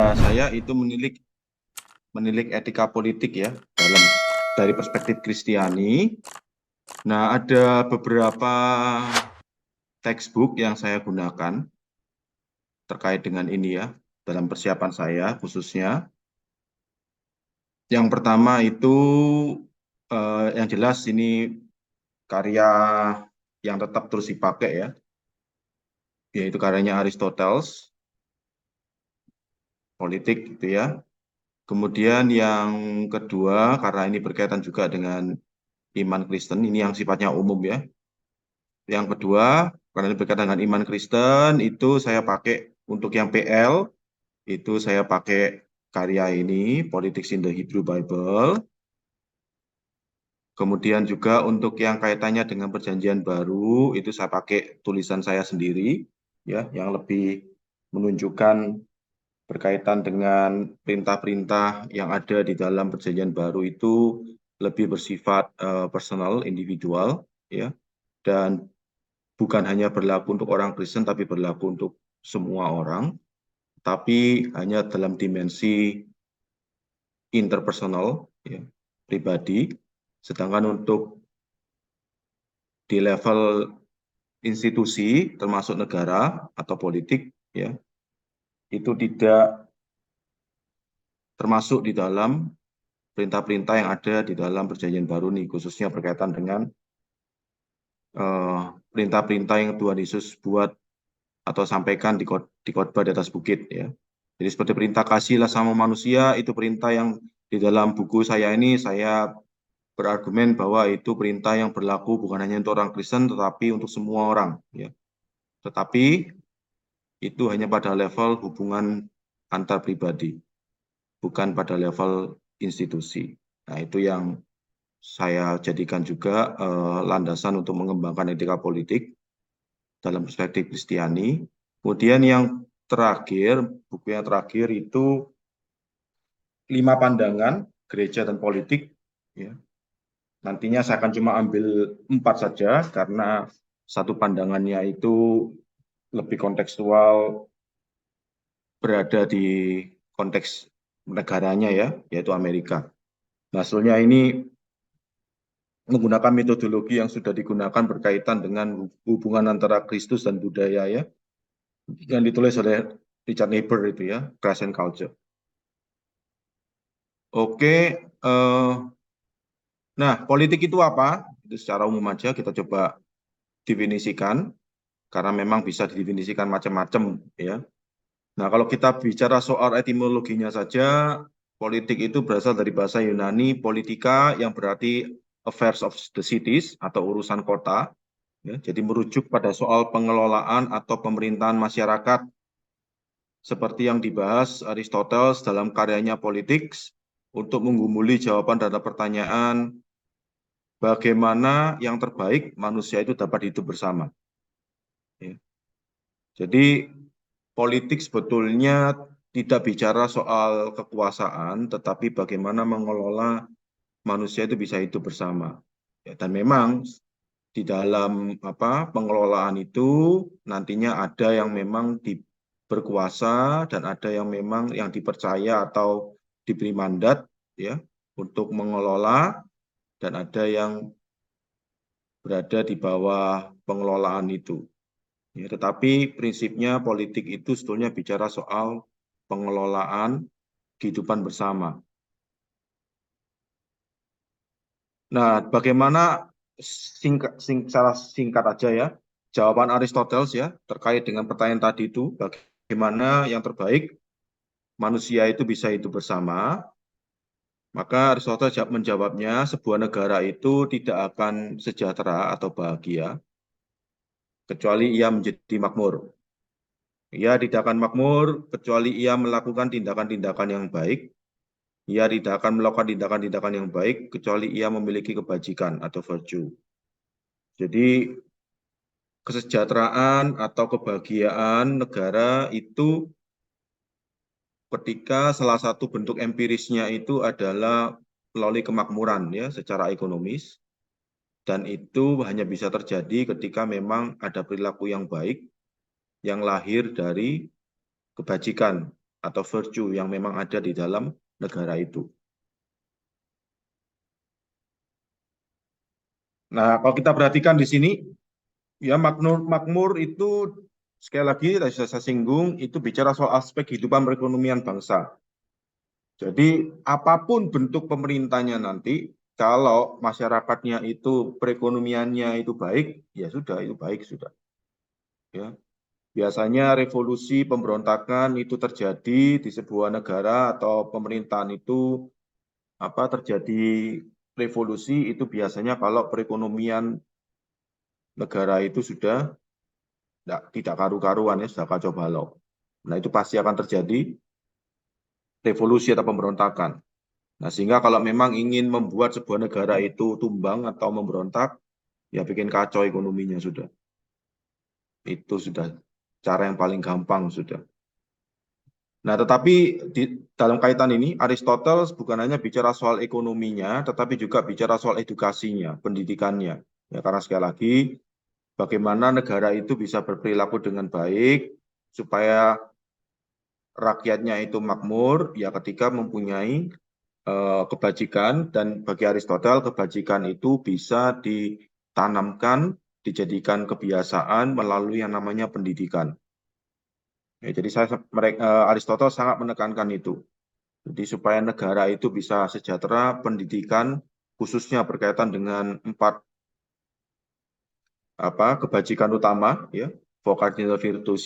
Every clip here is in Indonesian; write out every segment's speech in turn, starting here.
Saya itu menilik etika politik ya dari perspektif Kristiani. Nah, ada beberapa textbook yang saya gunakan terkait dengan ini ya dalam persiapan saya khususnya. Yang pertama itu yang jelas ini karya yang tetap terus dipakai ya, yaitu karyanya Aristoteles, politik gitu ya. Kemudian yang kedua, karena ini berkaitan juga dengan iman Kristen, ini yang sifatnya umum ya. Yang kedua, karena ini berkaitan dengan iman Kristen, itu saya pakai untuk yang PL, itu saya pakai karya ini, Politics in the Hebrew Bible. Kemudian juga untuk yang kaitannya dengan Perjanjian Baru, itu saya pakai tulisan saya sendiri, ya, yang lebih menunjukkan berkaitan dengan perintah-perintah yang ada di dalam Perjanjian Baru itu lebih bersifat personal, individual, ya, dan bukan hanya berlaku untuk orang Kristen, tapi berlaku untuk semua orang, tapi hanya dalam dimensi interpersonal, ya, pribadi. Sedangkan untuk di level institusi, termasuk negara atau politik, ya, itu tidak termasuk di dalam perintah-perintah yang ada di dalam Perjanjian Baru nih, khususnya berkaitan dengan perintah-perintah yang Tuhan Yesus buat atau sampaikan di khotbah di atas bukit ya. Jadi seperti perintah kasihlah sama manusia, itu perintah yang di dalam buku saya ini saya berargumen bahwa itu perintah yang berlaku bukan hanya untuk orang Kristen tetapi untuk semua orang ya. Tetapi itu hanya pada level hubungan antar pribadi, bukan pada level institusi. Nah, itu yang saya jadikan juga landasan untuk mengembangkan etika politik dalam perspektif Kristiani. Kemudian yang terakhir, buku yang terakhir itu 5 pandangan gereja dan politik. Ya. Nantinya saya akan cuma ambil 4 saja karena satu pandangannya itu lebih kontekstual berada di konteks negaranya ya, yaitu Amerika. Nah, hasilnya ini menggunakan metodologi yang sudah digunakan berkaitan dengan hubungan antara Kristus dan budaya ya, yang ditulis oleh Richard Niebuhr itu ya, Christ and Culture. Oke, nah politik itu apa? Itu secara umum aja kita coba definisikan, karena memang bisa didefinisikan macam-macam ya. Nah kalau kita bicara soal etimologinya saja, politik itu berasal dari bahasa Yunani politika yang berarti affairs of the cities atau urusan kota. Ya, jadi merujuk pada soal pengelolaan atau pemerintahan masyarakat seperti yang dibahas Aristoteles dalam karyanya Politics untuk menggumuli jawaban terhadap pertanyaan bagaimana yang terbaik manusia itu dapat hidup bersama. Ya. Jadi politik sebetulnya tidak bicara soal kekuasaan, tetapi bagaimana mengelola manusia itu bisa hidup bersama. Ya, dan memang di dalam pengelolaan itu nantinya ada yang memang berkuasa dan ada yang memang yang dipercaya atau diberi mandat ya untuk mengelola, dan ada yang berada di bawah pengelolaan itu. Ya, tetapi prinsipnya politik itu sebetulnya bicara soal pengelolaan kehidupan bersama. Nah, bagaimana secara singkat aja ya, jawaban Aristoteles ya terkait dengan pertanyaan tadi itu, bagaimana yang terbaik manusia itu bisa hidup bersama? Maka Aristoteles menjawabnya, sebuah negara itu tidak akan sejahtera atau bahagia kecuali ia menjadi makmur. Ia tidak akan makmur kecuali ia melakukan tindakan-tindakan yang baik. Ia tidak akan melakukan tindakan-tindakan yang baik kecuali ia memiliki kebajikan atau virtue. Jadi kesejahteraan atau kebahagiaan negara itu ketika salah satu bentuk empirisnya itu adalah melalui kemakmuran ya secara ekonomis, dan itu hanya bisa terjadi ketika memang ada perilaku yang baik yang lahir dari kebajikan atau virtue yang memang ada di dalam negara itu. Nah, kalau kita perhatikan di sini, ya makmur itu sekali lagi tadi saya singgung itu bicara soal aspek kehidupan perekonomian bangsa. Jadi apapun bentuk pemerintahnya nanti, kalau masyarakatnya itu perekonomiannya itu baik, ya sudah itu baik sudah. Ya, biasanya revolusi pemberontakan itu terjadi di sebuah negara atau pemerintahan itu terjadi revolusi itu biasanya kalau perekonomian negara itu sudah tidak karu-karuan ya, sudah kacau balau. Nah, itu pasti akan terjadi revolusi atau pemberontakan. Nah, sehingga kalau memang ingin membuat sebuah negara itu tumbang atau memberontak, ya bikin kacau ekonominya sudah. Itu sudah cara yang paling gampang sudah. Nah, tetapi dalam kaitan ini, Aristoteles bukan hanya bicara soal ekonominya, tetapi juga bicara soal edukasinya, pendidikannya. Ya, karena sekali lagi, bagaimana negara itu bisa berperilaku dengan baik, supaya rakyatnya itu makmur, ya ketika mempunyai kebajikan, dan bagi Aristoteles kebajikan itu bisa ditanamkan, dijadikan kebiasaan melalui yang namanya pendidikan. Ya, jadi Aristoteles sangat menekankan itu. Jadi supaya negara itu bisa sejahtera, pendidikan khususnya berkaitan dengan 4 kebajikan utama, ya, 4 cardinal virtues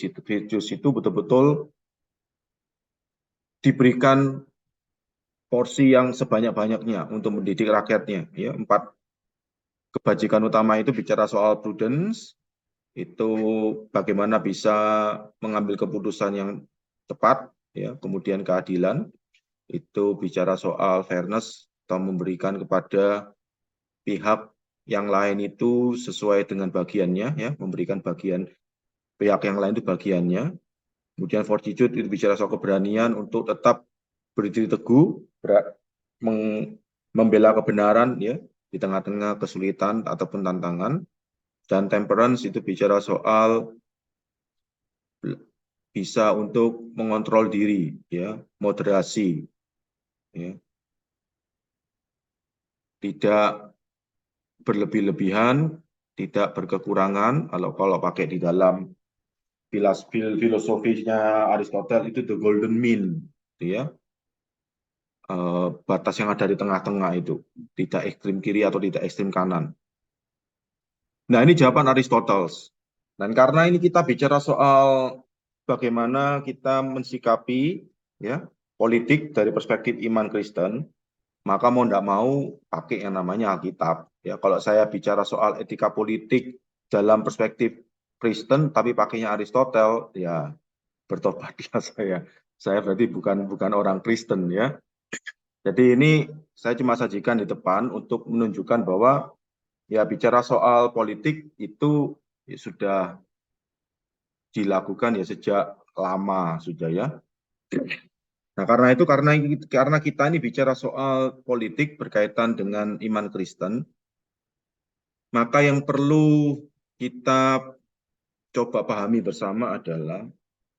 itu betul-betul diberikan porsi yang sebanyak-banyaknya untuk mendidik rakyatnya. Ya, 4 kebajikan utama itu bicara soal prudence, itu bagaimana bisa mengambil keputusan yang tepat, ya, kemudian keadilan, itu bicara soal fairness atau memberikan kepada pihak yang lain itu sesuai dengan bagiannya, ya, memberikan bagian pihak yang lain itu bagiannya. Kemudian fortitude itu bicara soal keberanian untuk tetap berdiri teguh, membela kebenaran, ya, di tengah-tengah kesulitan ataupun tantangan. Dan temperance itu bicara soal bisa untuk mengontrol diri, ya, moderasi, ya, tidak berlebih-lebihan, tidak berkekurangan. Kalau pakai di dalam filosofinya Aristoteles itu the golden mean, ya, batas yang ada di tengah-tengah itu, tidak ekstrim kiri atau tidak ekstrim kanan. Nah, ini jawaban Aristoteles. Dan karena ini kita bicara soal bagaimana kita mensikapi, ya, politik dari perspektif iman Kristen, maka mau tidak mau pakai yang namanya Alkitab. Ya, kalau saya bicara soal etika politik dalam perspektif Kristen, tapi pakainya Aristoteles, ya bertobatlah saya. Saya berarti bukan orang Kristen, ya. Jadi ini saya cuma sajikan di depan untuk menunjukkan bahwa ya bicara soal politik itu ya sudah dilakukan ya sejak lama sudah, ya. Nah, karena kita ini bicara soal politik berkaitan dengan iman Kristen, maka yang perlu kita coba pahami bersama adalah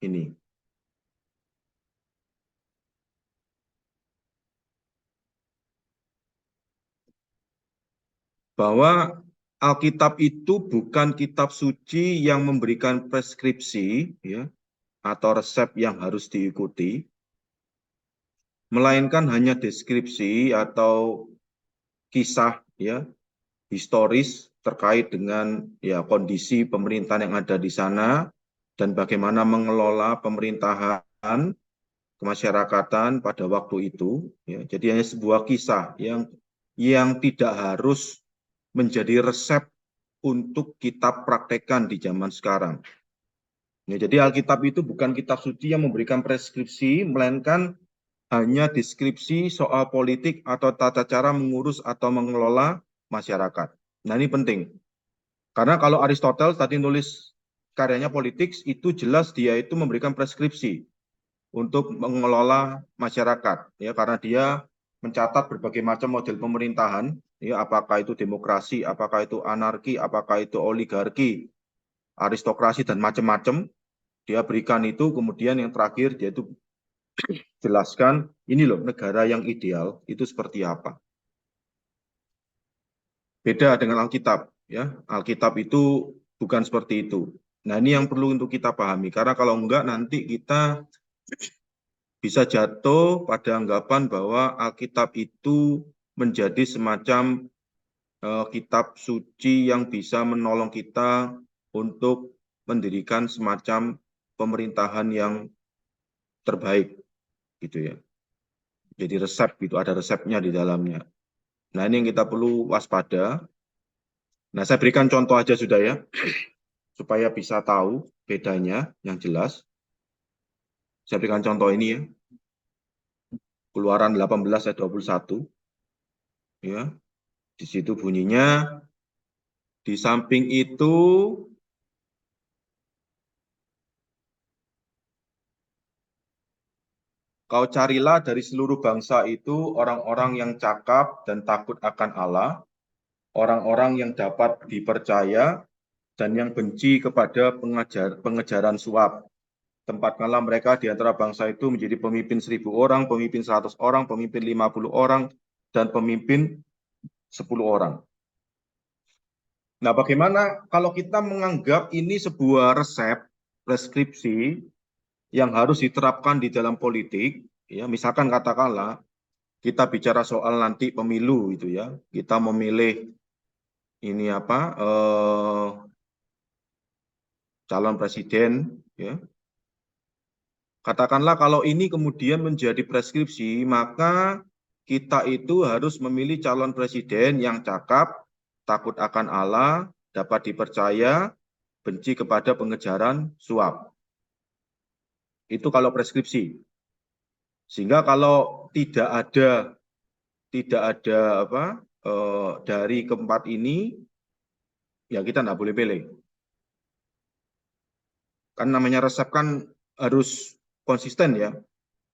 ini. Bahwa Alkitab itu bukan kitab suci yang memberikan preskripsi, ya, atau resep yang harus diikuti, melainkan hanya deskripsi atau kisah, ya, historis terkait dengan ya kondisi pemerintahan yang ada di sana dan bagaimana mengelola pemerintahan kemasyarakatan pada waktu itu, ya. Jadi hanya sebuah kisah yang tidak harus menjadi resep untuk kita praktekkan di zaman sekarang. Ya, jadi Alkitab itu bukan kitab suci yang memberikan preskripsi, melainkan hanya deskripsi soal politik atau tata cara mengurus atau mengelola masyarakat. Nah, ini penting. Karena kalau Aristoteles tadi nulis karyanya Politics, itu jelas dia itu memberikan preskripsi untuk mengelola masyarakat, ya, karena dia mencatat berbagai macam model pemerintahan, ya, apakah itu demokrasi, apakah itu anarki, apakah itu oligarki, aristokrasi dan macam-macam. Dia berikan itu, kemudian yang terakhir dia itu jelaskan ini loh negara yang ideal itu seperti apa. Beda dengan Alkitab, ya. Alkitab itu bukan seperti itu. Nah, ini yang perlu untuk kita pahami, karena kalau enggak nanti kita bisa jatuh pada anggapan bahwa Alkitab itu menjadi semacam kitab suci yang bisa menolong kita untuk mendirikan semacam pemerintahan yang terbaik, gitu ya. Jadi resep gitu, ada resepnya di dalamnya. Nah, ini yang kita perlu waspada. Nah, saya berikan contoh aja sudah ya, supaya bisa tahu bedanya yang jelas. Saya berikan contoh ini ya. Keluaran 18 ayat 21. Ya. Di situ bunyinya, di samping itu kau carilah dari seluruh bangsa itu orang-orang yang cakap dan takut akan Allah, orang-orang yang dapat dipercaya dan yang benci kepada pengejaran suap. Tempatkanlah mereka di antara bangsa itu menjadi pemimpin 1.000 orang, pemimpin 100 orang, pemimpin 50 orang, dan pemimpin 10 orang. Nah, bagaimana kalau kita menganggap ini sebuah resep, preskripsi yang harus diterapkan di dalam politik, ya, misalkan katakanlah kita bicara soal nanti pemilu itu ya, kita memilih ini apa calon presiden, ya. Katakanlah kalau ini kemudian menjadi preskripsi, maka kita itu harus memilih calon presiden yang cakap, takut akan Allah, dapat dipercaya, benci kepada pengejaran suap. Itu kalau preskripsi. Sehingga kalau tidak ada apa dari keempat ini, ya kita nggak boleh pilih. Kan namanya resep kan harus konsisten ya.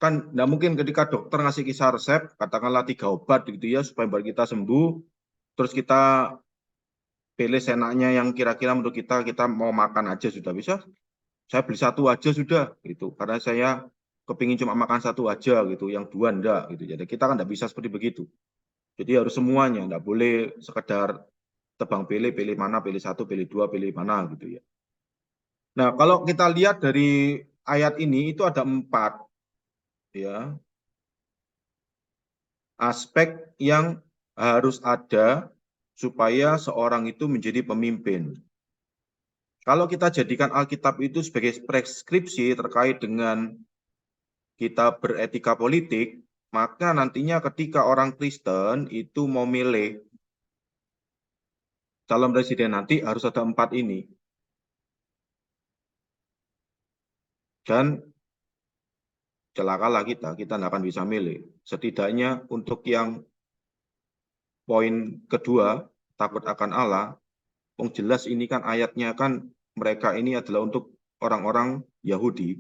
Kan nggak mungkin ketika dokter ngasih kisah resep, katakanlah 3 obat gitu ya, supaya kita sembuh, terus kita pilih senaknya yang kira-kira menurut kita mau makan aja sudah bisa. Saya beli 1 aja sudah gitu, karena saya kepingin cuma makan 1 aja gitu, yang 2 enggak gitu. Jadi kita kan nggak bisa seperti begitu. Jadi harus semuanya, nggak boleh sekedar tebang pilih mana, pilih 1, pilih 2, pilih mana gitu ya. Nah, kalau kita lihat dari ayat ini itu ada 4 ya aspek yang harus ada supaya seorang itu menjadi pemimpin. Kalau kita jadikan Alkitab itu sebagai preskripsi terkait dengan kita beretika politik, maka nantinya ketika orang Kristen itu mau milih calon presiden nanti harus ada 4 ini. Dan celakalah kita tidak akan bisa milih. Setidaknya untuk yang poin kedua, takut akan Allah, jelas ini kan ayatnya kan mereka ini adalah untuk orang-orang Yahudi.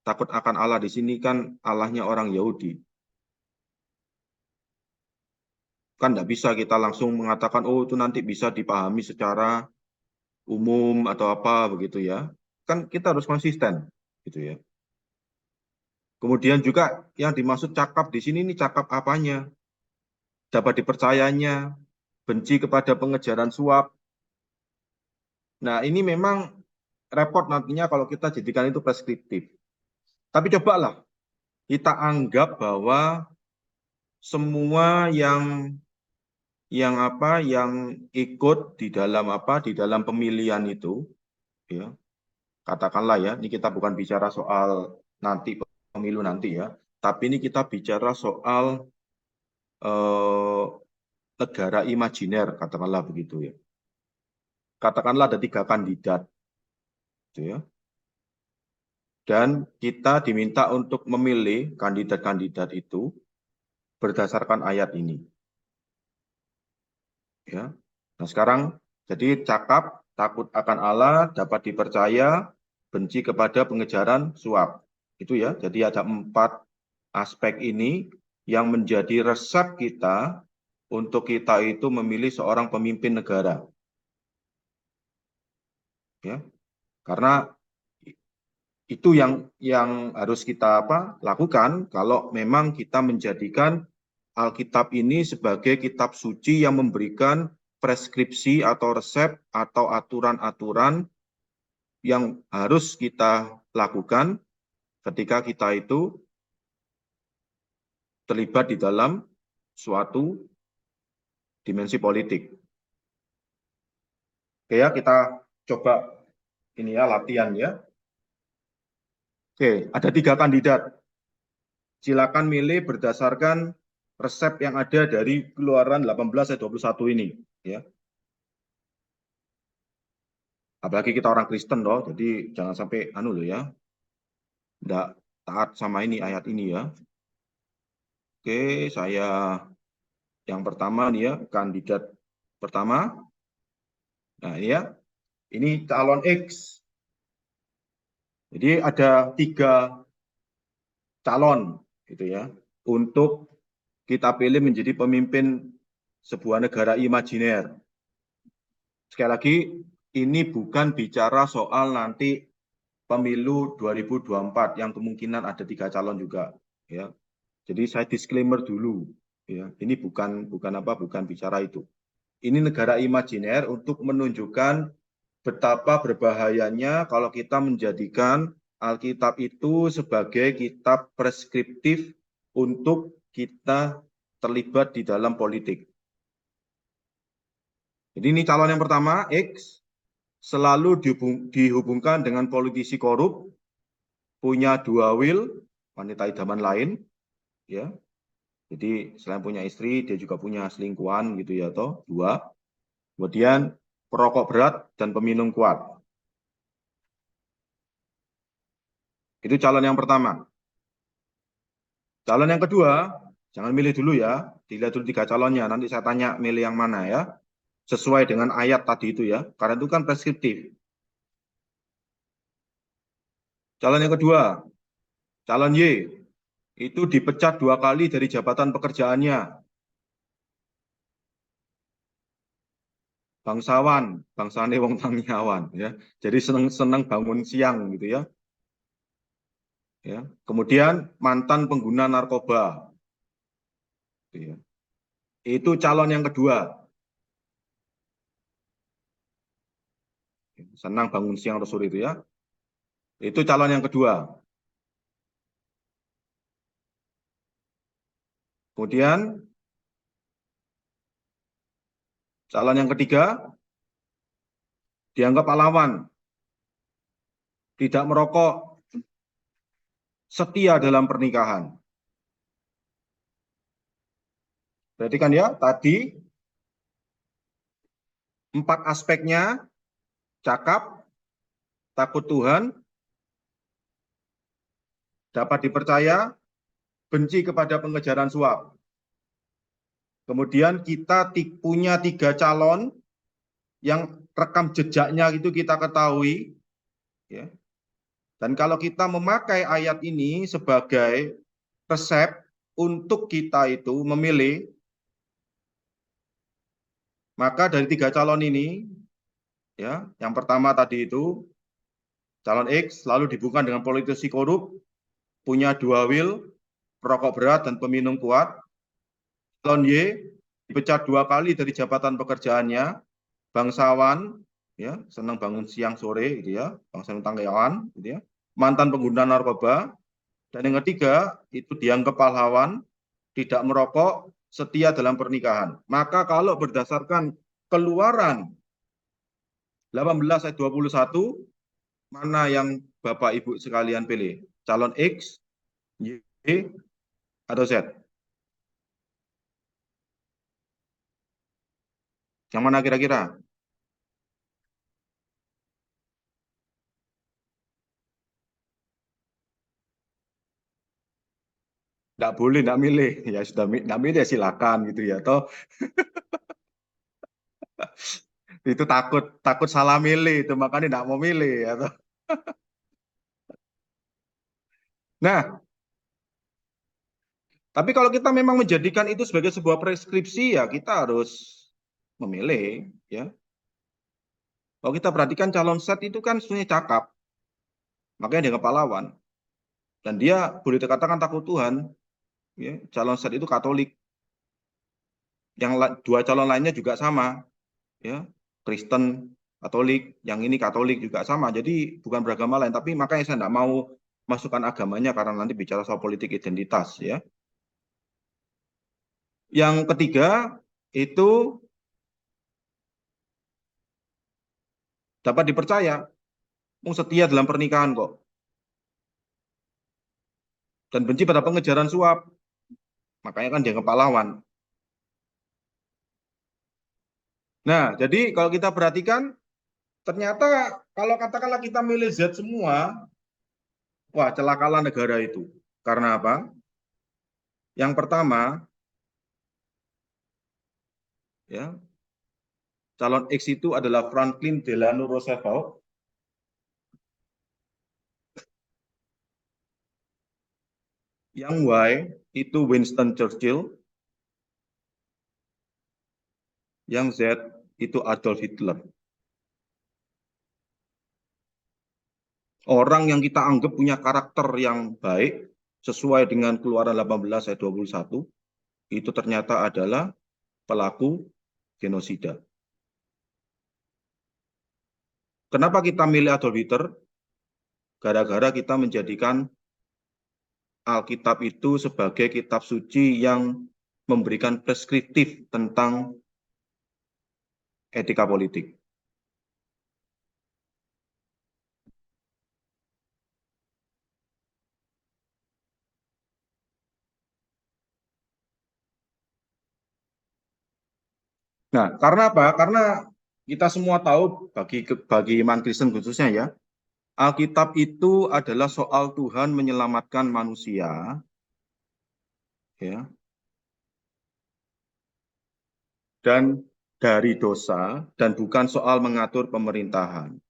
Takut akan Allah di sini kan Allahnya orang Yahudi. Kan tidak bisa kita langsung mengatakan, oh itu nanti bisa dipahami secara umum atau apa begitu ya. Kan kita harus konsisten gitu ya. Kemudian juga yang dimaksud cakap di sini ini cakap apanya? Dapat dipercayanya, benci kepada pengejaran suap. Nah, ini memang repot nantinya kalau kita jadikan itu preskriptif. Tapi cobalah kita anggap bahwa semua yang ikut di dalam pemilihan itu ya. Katakanlah ya, ini kita bukan bicara soal nanti pemilu nanti ya, tapi ini kita bicara soal negara imajiner, katakanlah begitu ya. Katakanlah ada 3 kandidat gitu ya. Dan kita diminta untuk memilih kandidat-kandidat itu berdasarkan ayat ini. Ya. Nah, sekarang jadi cakap, takut akan Allah, dapat dipercaya, benci kepada pengejaran suap. Itu ya. Jadi ada 4 aspek ini yang menjadi resep kita untuk kita itu memilih seorang pemimpin negara. Ya. Karena Itu yang harus kita lakukan kalau memang kita menjadikan Alkitab ini sebagai kitab suci yang memberikan preskripsi atau resep atau aturan-aturan yang harus kita lakukan ketika kita itu terlibat di dalam suatu dimensi politik. Oke ya, kita coba ini ya latihan ya. Oke, ada 3 kandidat. Silakan milih berdasarkan resep yang ada dari Keluaran 18 ayat 21 ini ya. Apalagi kita orang Kristen loh, jadi jangan sampai loh ya. Enggak taat sama ini ayat ini ya. Oke, saya yang pertama nih ya, kandidat pertama. Nah, ini ya. Ini calon X. Jadi ada 3 calon gitu ya untuk kita pilih menjadi pemimpin sebuah negara imajiner. Sekali lagi, ini bukan bicara soal nanti pemilu 2024 yang kemungkinan ada 3 calon juga ya. Jadi saya disclaimer dulu ya. Ini bukan bicara itu. Ini negara imajiner untuk menunjukkan betapa berbahayanya kalau kita menjadikan Alkitab itu sebagai kitab preskriptif untuk kita terlibat di dalam politik. Jadi ini calon yang pertama, X, selalu dihubungkan dengan politisi korup, punya 2 will, wanita idaman lain, ya. Jadi selain punya istri, dia juga punya selingkuhan gitu ya, toh 2. Kemudian perokok berat dan peminum kuat. Itu calon yang pertama. Calon yang kedua, jangan milih dulu ya, dilihat dulu 3 calonnya, nanti saya tanya milih yang mana ya, sesuai dengan ayat tadi itu ya, karena itu kan preskriptif. Calon yang kedua, calon Y, itu dipecat 2 kali dari jabatan pekerjaannya. Bangsawan, bangsane wong tangiawan ya. Jadi seneng-seneng bangun siang gitu ya. Ya. Kemudian mantan pengguna narkoba. Gitu ya. Itu calon yang kedua. Senang bangun siang atau sore itu ya. Itu calon yang kedua. Kemudian calon yang ketiga dianggap pahlawan, tidak merokok, setia dalam pernikahan. Berarti kan ya, tadi 4 aspeknya, cakap, takut Tuhan, dapat dipercaya, benci kepada pengejaran suap. Kemudian kita punya 3 calon yang rekam jejaknya itu kita ketahui. Ya. Dan kalau kita memakai ayat ini sebagai resep untuk kita itu memilih, maka dari 3 calon ini, ya, yang pertama tadi itu, calon X selalu dihubungkan dengan politisi korup, punya 2 will, perokok berat dan peminum kuat. Calon Y dipecat 2 kali dari jabatan pekerjaannya, bangsawan, ya, senang bangun siang sore, gitu ya, bangsawan tanggawan, gitu ya, mantan pengguna narkoba, dan yang ketiga itu dianggap pahlawan, tidak merokok, setia dalam pernikahan. Maka kalau berdasarkan Keluaran 18 ayat 21, mana yang Bapak Ibu sekalian pilih? Calon X, Y, atau Z? Yang mana kira-kira? Nggak boleh, nggak milih. Ya sudah, nggak milih ya silakan gitu ya. Toh itu takut salah milih itu, makanya nggak mau milih ya. Toh. Nah, tapi kalau kita memang menjadikan itu sebagai sebuah preskripsi ya kita harus memilih ya. Kalau kita perhatikan calon set itu kan sebenarnya cakap. makanya dia pahlawan. Dan dia boleh dikatakan takut Tuhan. Ya, calon set itu Katolik. Yang dua calon lainnya juga sama, ya, Kristen, Katolik. Yang ini Katolik juga sama. Jadi bukan beragama lain. Tapi makanya saya tidak mau masukkan agamanya karena nanti bicara soal politik identitas, ya. Yang ketiga itu dapat dipercaya, setia dalam pernikahan kok, dan benci pada pengejaran suap. Makanya kan dia pahlawan. Nah, jadi kalau kita perhatikan, ternyata kalau katakanlah kita milih Z semua, wah celakalah negara itu. Karena apa? Yang pertama, ya, calon X itu adalah Franklin Delano Roosevelt. Yang Y itu Winston Churchill. Yang Z itu Adolf Hitler. Orang yang kita anggap punya karakter yang baik, sesuai dengan Keluaran 18 ayat 21, itu ternyata adalah pelaku genosida. Kenapa kita milih Adolf Hitler? Gara-gara kita menjadikan Alkitab itu sebagai kitab suci yang memberikan preskriptif tentang etika politik. Nah, karena apa? Karena kita semua tahu, bagi iman Kristen khususnya ya, Alkitab itu adalah soal Tuhan menyelamatkan manusia, ya, dan dari dosa, dan bukan soal mengatur pemerintahan.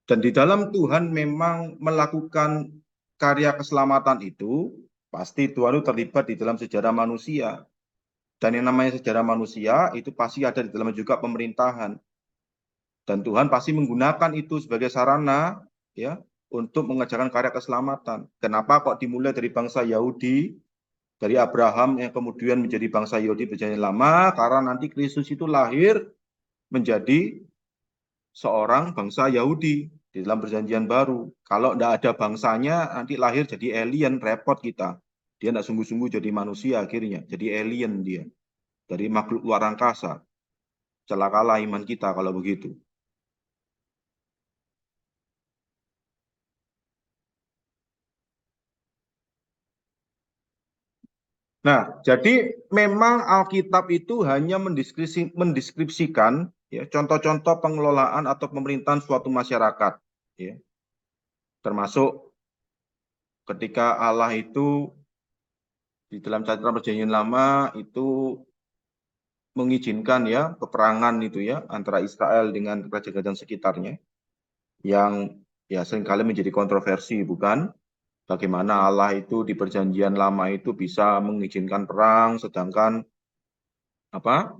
Dan di dalam Tuhan memang melakukan karya keselamatan itu, pasti Tuhan itu terlibat di dalam sejarah manusia. Dan yang namanya sejarah manusia itu pasti ada di dalam juga pemerintahan. Dan Tuhan pasti menggunakan itu sebagai sarana, ya, untuk mengerjakan karya keselamatan. Kenapa kok dimulai dari bangsa Yahudi, dari Abraham yang kemudian menjadi bangsa Yahudi perjanjian lama? Karena nanti Kristus itu lahir menjadi seorang bangsa Yahudi di dalam perjanjian baru. Kalau tidak ada bangsanya, nanti lahir jadi alien, repot kita. Dia tidak sungguh-sungguh jadi manusia akhirnya, jadi alien dia. Dari makhluk luar angkasa. Celakalah iman kita kalau begitu. Nah, jadi memang Alkitab itu hanya mendeskripsikan, ya, contoh-contoh pengelolaan atau pemerintahan suatu masyarakat, ya. Termasuk ketika Allah itu di dalam catatan perjanjian lama itu mengizinkan, ya, peperangan itu, ya, antara Israel dengan kerajaan-kerajaan sekitarnya yang, ya, seringkali menjadi kontroversi, bukan? Bagaimana Allah itu di perjanjian lama itu bisa mengizinkan perang, sedangkan apa,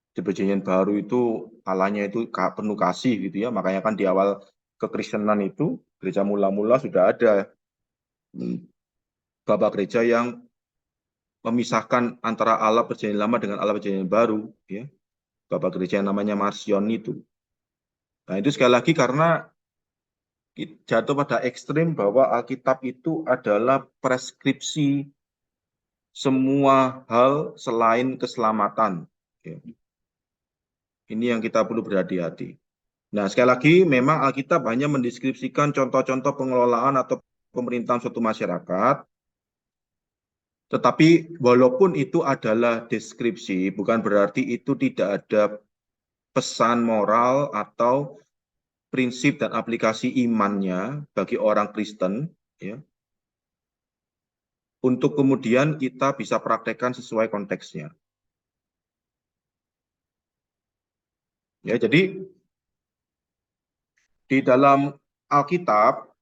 di perjanjian baru itu Allahnya itu penuh kasih gitu, ya. Makanya kan di awal kekristenan itu gereja mula-mula sudah ada bapak gereja yang memisahkan antara Allah perjanjian lama dengan Allah perjanjian baru, ya. Bapak gereja yang namanya Marcion itu. Nah, itu sekali lagi karena jatuh pada ekstrim bahwa Alkitab itu adalah preskripsi semua hal selain keselamatan, ya. Ini yang kita perlu berhati-hati. Nah, sekali lagi, memang Alkitab hanya mendeskripsikan contoh-contoh pengelolaan atau pemerintahan suatu masyarakat, tetapi walaupun itu adalah deskripsi, bukan berarti itu tidak ada pesan moral atau prinsip dan aplikasi imannya bagi orang Kristen, ya, untuk kemudian kita bisa praktekkan sesuai konteksnya. Ya, jadi di dalam Alkitab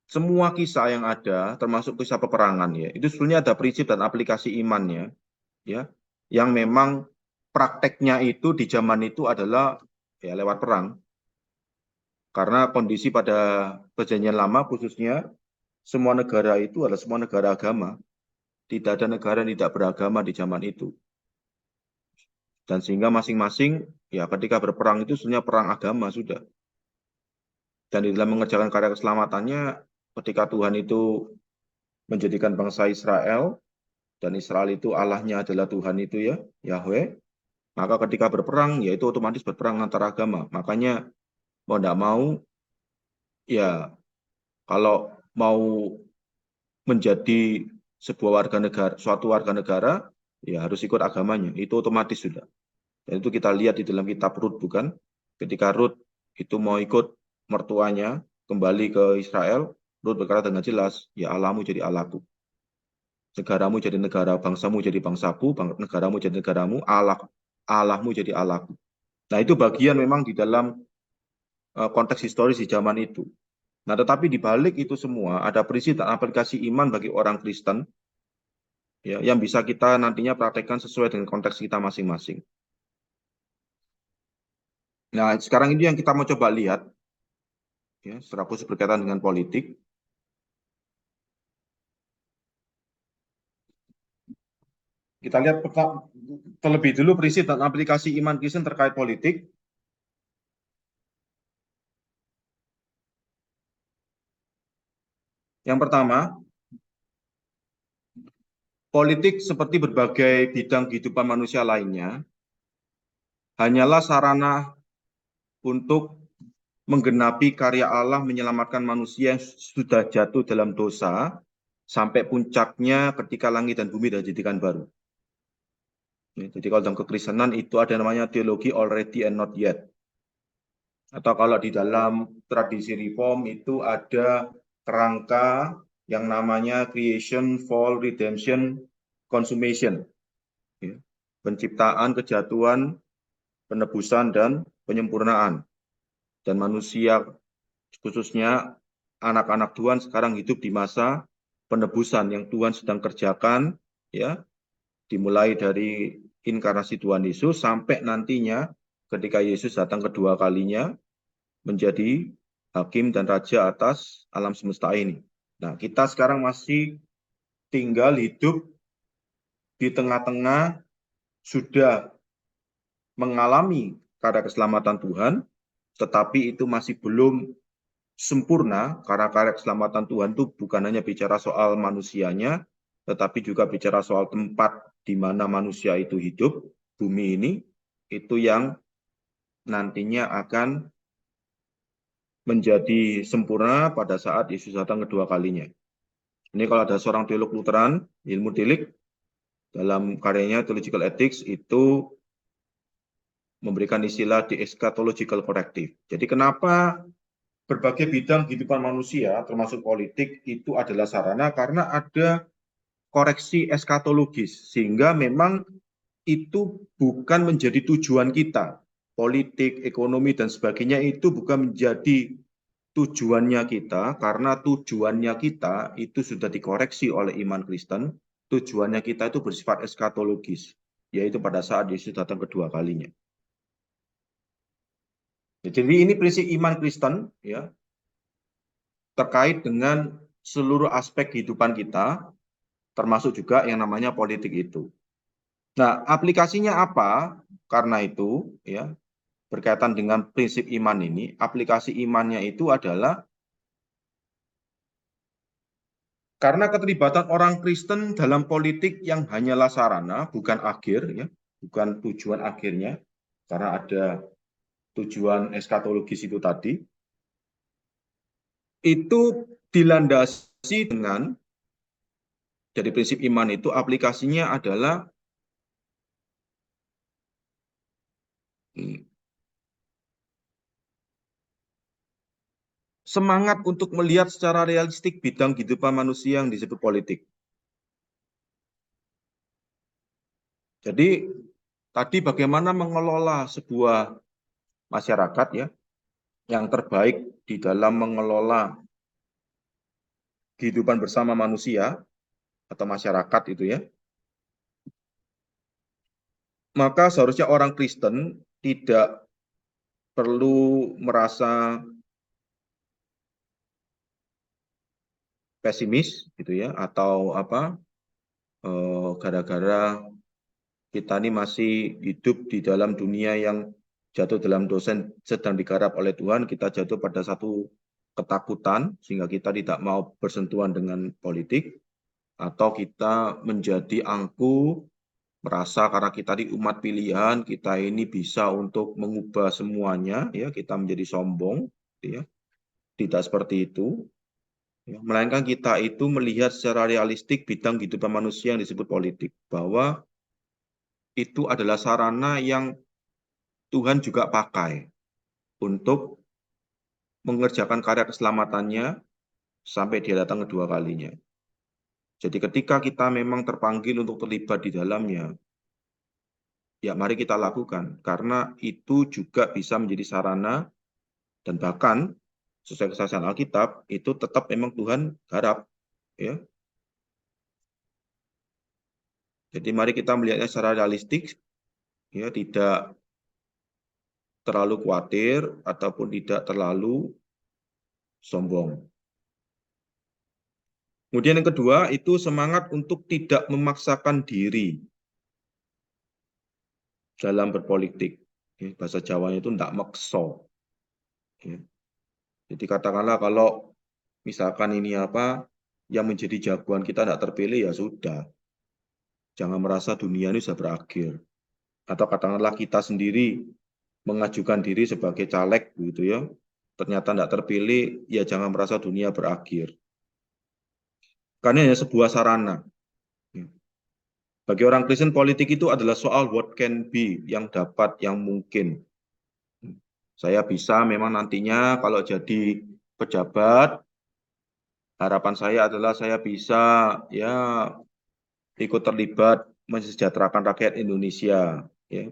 semua kisah yang ada, termasuk kisah peperangan, ya, itu sebenarnya ada prinsip dan aplikasi imannya, ya, yang memang prakteknya itu di zaman itu adalah, ya, lewat perang. Karena kondisi pada perjanjian lama khususnya semua negara itu adalah semua negara agama. Tidak ada negara yang tidak beragama di zaman itu. Dan sehingga masing-masing ya ketika berperang itu sebenarnya perang agama sudah. Dan di dalam mengerjakan karya keselamatannya ketika Tuhan itu menjadikan bangsa Israel dan Israel itu Allahnya adalah Tuhan itu ya, Yahweh, maka ketika berperang ya itu otomatis berperang antar agama. Makanya mau tidak mau ya kalau mau menjadi sebuah warga negara, suatu warga negara ya harus ikut agamanya. Itu otomatis sudah. Dan itu kita lihat di dalam kitab Rut bukan? Ketika Rut itu mau ikut mertuanya kembali ke Israel, Rut berkata dengan jelas, ya Allahmu jadi Allahku. Negaramu jadi negara, bangsamu jadi bangsaku, negaramu jadi negaramu, Allahmu jadi Allahku. Nah itu bagian memang di dalam konteks historis di zaman itu. Nah tetapi di balik itu semua ada prinsip dan aplikasi iman bagi orang Kristen ya, yang bisa kita nantinya praktekkan sesuai dengan konteks kita masing-masing. Nah sekarang ini yang kita mau coba lihat, ya, secara khusus berkaitan dengan politik. Kita lihat terlebih dulu prinsip dan aplikasi iman Kristen terkait politik. Yang pertama, politik seperti berbagai bidang kehidupan manusia lainnya hanyalah sarana untuk menggenapi karya Allah menyelamatkan manusia yang sudah jatuh dalam dosa sampai puncaknya ketika langit dan bumi dijadikan baru. Jadi kalau dalam kekristenan itu ada namanya teologi already and not yet. Atau kalau di dalam tradisi reform itu ada kerangka yang namanya creation, fall, redemption, consummation. Penciptaan, kejatuhan, penebusan, dan penyempurnaan. Dan manusia, khususnya anak-anak Tuhan sekarang hidup di masa penebusan yang Tuhan sedang kerjakan, ya, dimulai dari inkarnasi Tuhan Yesus sampai nantinya ketika Yesus datang kedua kalinya menjadi hakim dan raja atas alam semesta ini. Nah, kita sekarang masih tinggal hidup di tengah-tengah sudah mengalami karya keselamatan Tuhan, tetapi itu masih belum sempurna karena karya keselamatan Tuhan itu bukan hanya bicara soal manusianya, tetapi juga bicara soal tempat di mana manusia itu hidup, bumi ini, itu yang nantinya akan menjadi sempurna pada saat Yesus datang kedua kalinya. Ini kalau ada seorang teolog Lutheran, Helmut Tillich, dalam karyanya Theological Ethics itu memberikan istilah the eschatological corrective. Jadi kenapa berbagai bidang kehidupan manusia, termasuk politik, itu adalah sarana karena ada koreksi eskatologis, sehingga memang itu bukan menjadi tujuan kita. Politik, ekonomi, dan sebagainya itu bukan menjadi tujuannya kita, karena tujuannya kita itu sudah dikoreksi oleh iman Kristen, tujuannya kita itu bersifat eskatologis, yaitu pada saat Yesus datang kedua kalinya. Jadi ini prinsip iman Kristen, ya, terkait dengan seluruh aspek kehidupan kita, termasuk juga yang namanya politik itu. Nah, aplikasinya apa? Karena itu, ya, berkaitan dengan prinsip iman ini, aplikasi imannya itu adalah karena keterlibatan orang Kristen dalam politik yang hanyalah sarana, bukan akhir, ya, bukan tujuan akhirnya, karena ada tujuan eskatologis itu tadi, itu dilandasi dengan, jadi prinsip iman itu aplikasinya adalah semangat untuk melihat secara realistik bidang kehidupan manusia yang disebut politik. Jadi tadi bagaimana mengelola sebuah masyarakat, ya, yang terbaik di dalam mengelola kehidupan bersama manusia atau masyarakat itu, ya. Maka seharusnya orang Kristen tidak perlu merasa pesimis gitu ya, atau apa, gara-gara kita ini masih hidup di dalam dunia yang jatuh dalam dosa sedang digarap oleh Tuhan, kita jatuh pada satu ketakutan sehingga kita tidak mau bersentuhan dengan politik, atau kita menjadi angkuh, merasa karena kita di umat pilihan, kita ini bisa untuk mengubah semuanya, ya, kita menjadi sombong, ya. Tidak seperti itu, ya. Melainkan kita itu melihat secara realistik bidang kehidupan manusia yang disebut politik, bahwa itu adalah sarana yang Tuhan juga pakai untuk mengerjakan karya keselamatannya sampai dia datang kedua kalinya. Jadi ketika kita memang terpanggil untuk terlibat di dalamnya, ya mari kita lakukan, karena itu juga bisa menjadi sarana, dan bahkan sesuai kesaksian Alkitab, itu tetap memang Tuhan garap. Ya. Jadi mari kita melihatnya secara realistik, ya, tidak terlalu khawatir ataupun tidak terlalu sombong. Kemudian yang kedua, itu semangat untuk tidak memaksakan diri dalam berpolitik. Ya, bahasa Jawanya itu tidak makso. Ya. Jadi katakanlah kalau misalkan ini apa, yang menjadi jagoan kita tidak terpilih, ya sudah. Jangan merasa dunia ini sudah berakhir. Atau katakanlah kita sendiri mengajukan diri sebagai caleg, gitu ya. Ternyata tidak terpilih, ya jangan merasa dunia berakhir. Karena hanya sebuah sarana. Bagi orang Kristen, politik itu adalah soal what can be, yang dapat, yang mungkin. Saya bisa memang nantinya kalau jadi pejabat, harapan saya adalah saya bisa ya ikut terlibat mensejahterakan rakyat Indonesia. Ya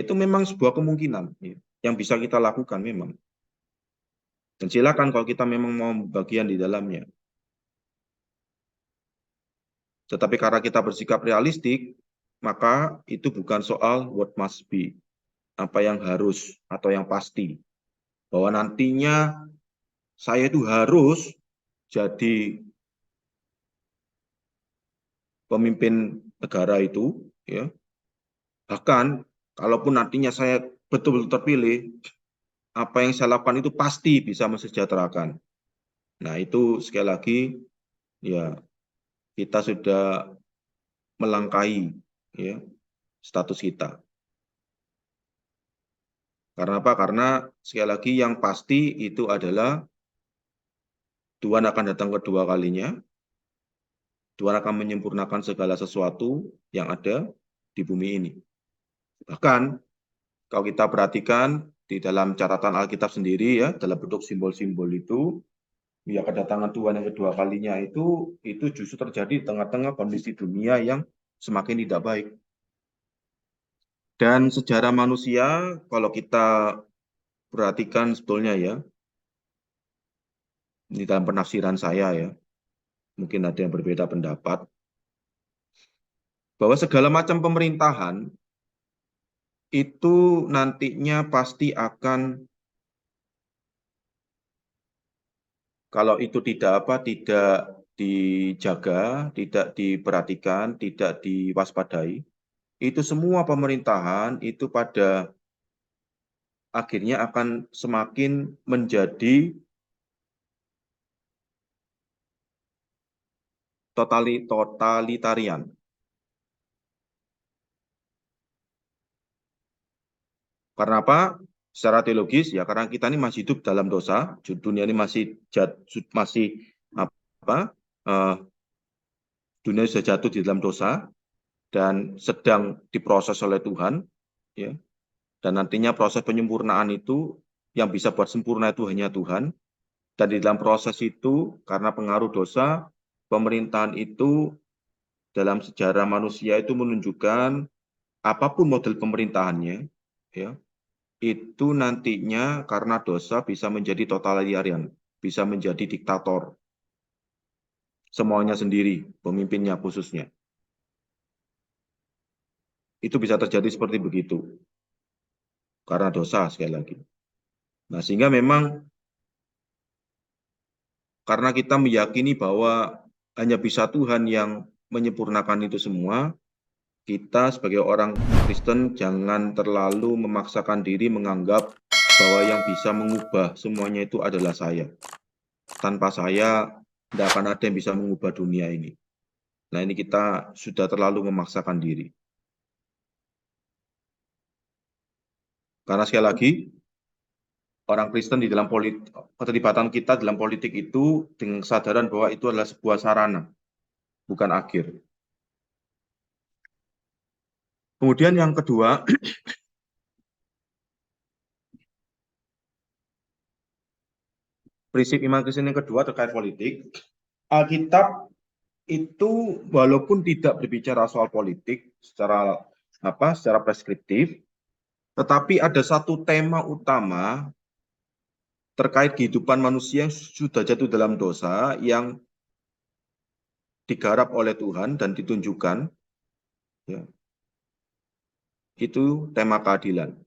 itu memang sebuah kemungkinan ya, yang bisa kita lakukan memang. Dan silakan kalau kita memang mau bagian di dalamnya. Tetapi karena kita bersikap realistik, maka itu bukan soal what must be, apa yang harus atau yang pasti. Bahwa nantinya saya itu harus jadi pemimpin negara itu, ya. Bahkan kalaupun nantinya saya betul-betul terpilih, apa yang saya lakukan itu pasti bisa mensejahterakan. Nah, itu sekali lagi ya kita sudah melangkahi ya status kita. Karena apa? Karena sekali lagi yang pasti itu adalah Tuhan akan datang kedua kalinya. Tuhan akan menyempurnakan segala sesuatu yang ada di bumi ini. Bahkan kalau kita perhatikan di dalam catatan Alkitab sendiri ya, dalam bentuk simbol-simbol itu, ya kedatangan Tuhan yang kedua kalinya itu justru terjadi di tengah-tengah kondisi dunia yang semakin tidak baik. Dan sejarah manusia, kalau kita perhatikan sebetulnya ya, di dalam penafsiran saya ya, mungkin ada yang berbeda pendapat, bahwa segala macam pemerintahan itu nantinya pasti akan, kalau itu tidak dijaga, tidak diperhatikan, tidak diwaspadai, itu semua pemerintahan itu pada akhirnya akan semakin menjadi totalitarian. Karena apa? Secara teologis ya karena kita ini masih hidup dalam dosa, dunia ini masih apa? Dunia sudah jatuh di dalam dosa dan sedang diproses oleh Tuhan, ya. Dan nantinya proses penyempurnaan itu yang bisa buat sempurna itu hanya Tuhan. Dan di dalam proses itu karena pengaruh dosa, pemerintahan itu dalam sejarah manusia itu menunjukkan apapun model pemerintahannya, ya, itu nantinya karena dosa bisa menjadi totalitarian, bisa menjadi diktator. Semuanya sendiri, pemimpinnya khususnya. Itu bisa terjadi seperti begitu. Karena dosa sekali lagi. Nah, sehingga memang karena kita meyakini bahwa hanya bisa Tuhan yang menyempurnakan itu semua, kita sebagai orang Kristen jangan terlalu memaksakan diri menganggap bahwa yang bisa mengubah semuanya itu adalah saya. Tanpa saya, tidak akan ada yang bisa mengubah dunia ini. Nah, ini kita sudah terlalu memaksakan diri. Karena sekali lagi, orang Kristen di dalam politik, keterlibatan kita dalam politik itu dengan kesadaran bahwa itu adalah sebuah sarana, bukan akhir. Kemudian yang kedua, prinsip iman Kristen yang kedua terkait politik, Alkitab itu walaupun tidak berbicara soal politik secara preskriptif, tetapi ada satu tema utama terkait kehidupan manusia yang sudah jatuh dalam dosa yang digarap oleh Tuhan dan ditunjukkan, ya, itu tema keadilan.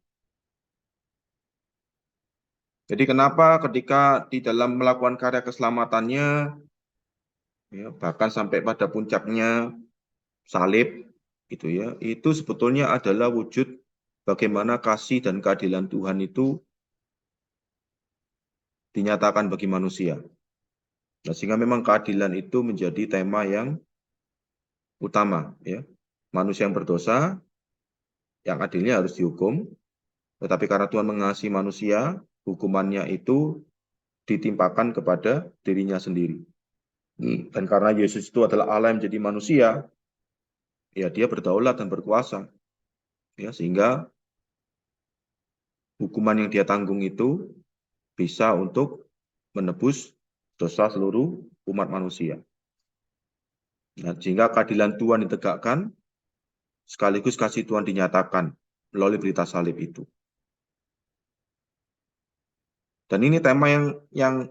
Jadi kenapa ketika di dalam melakukan karya keselamatannya, ya, bahkan sampai pada puncaknya salib, itu sebetulnya adalah wujud bagaimana kasih dan keadilan Tuhan itu dinyatakan bagi manusia. Nah, sehingga memang keadilan itu menjadi tema yang utama, ya. Manusia yang berdosa, yang adilnya harus dihukum, tetapi karena Tuhan mengasihi manusia, hukumannya itu ditimpakan kepada dirinya sendiri. Dan karena Yesus itu adalah Allah yang menjadi manusia, ya dia berdaulat dan berkuasa, ya, sehingga hukuman yang dia tanggung itu bisa untuk menebus dosa seluruh umat manusia. Nah, sehingga keadilan Tuhan ditegakkan, sekaligus kasih Tuhan dinyatakan melalui berita salib itu. Dan ini tema yang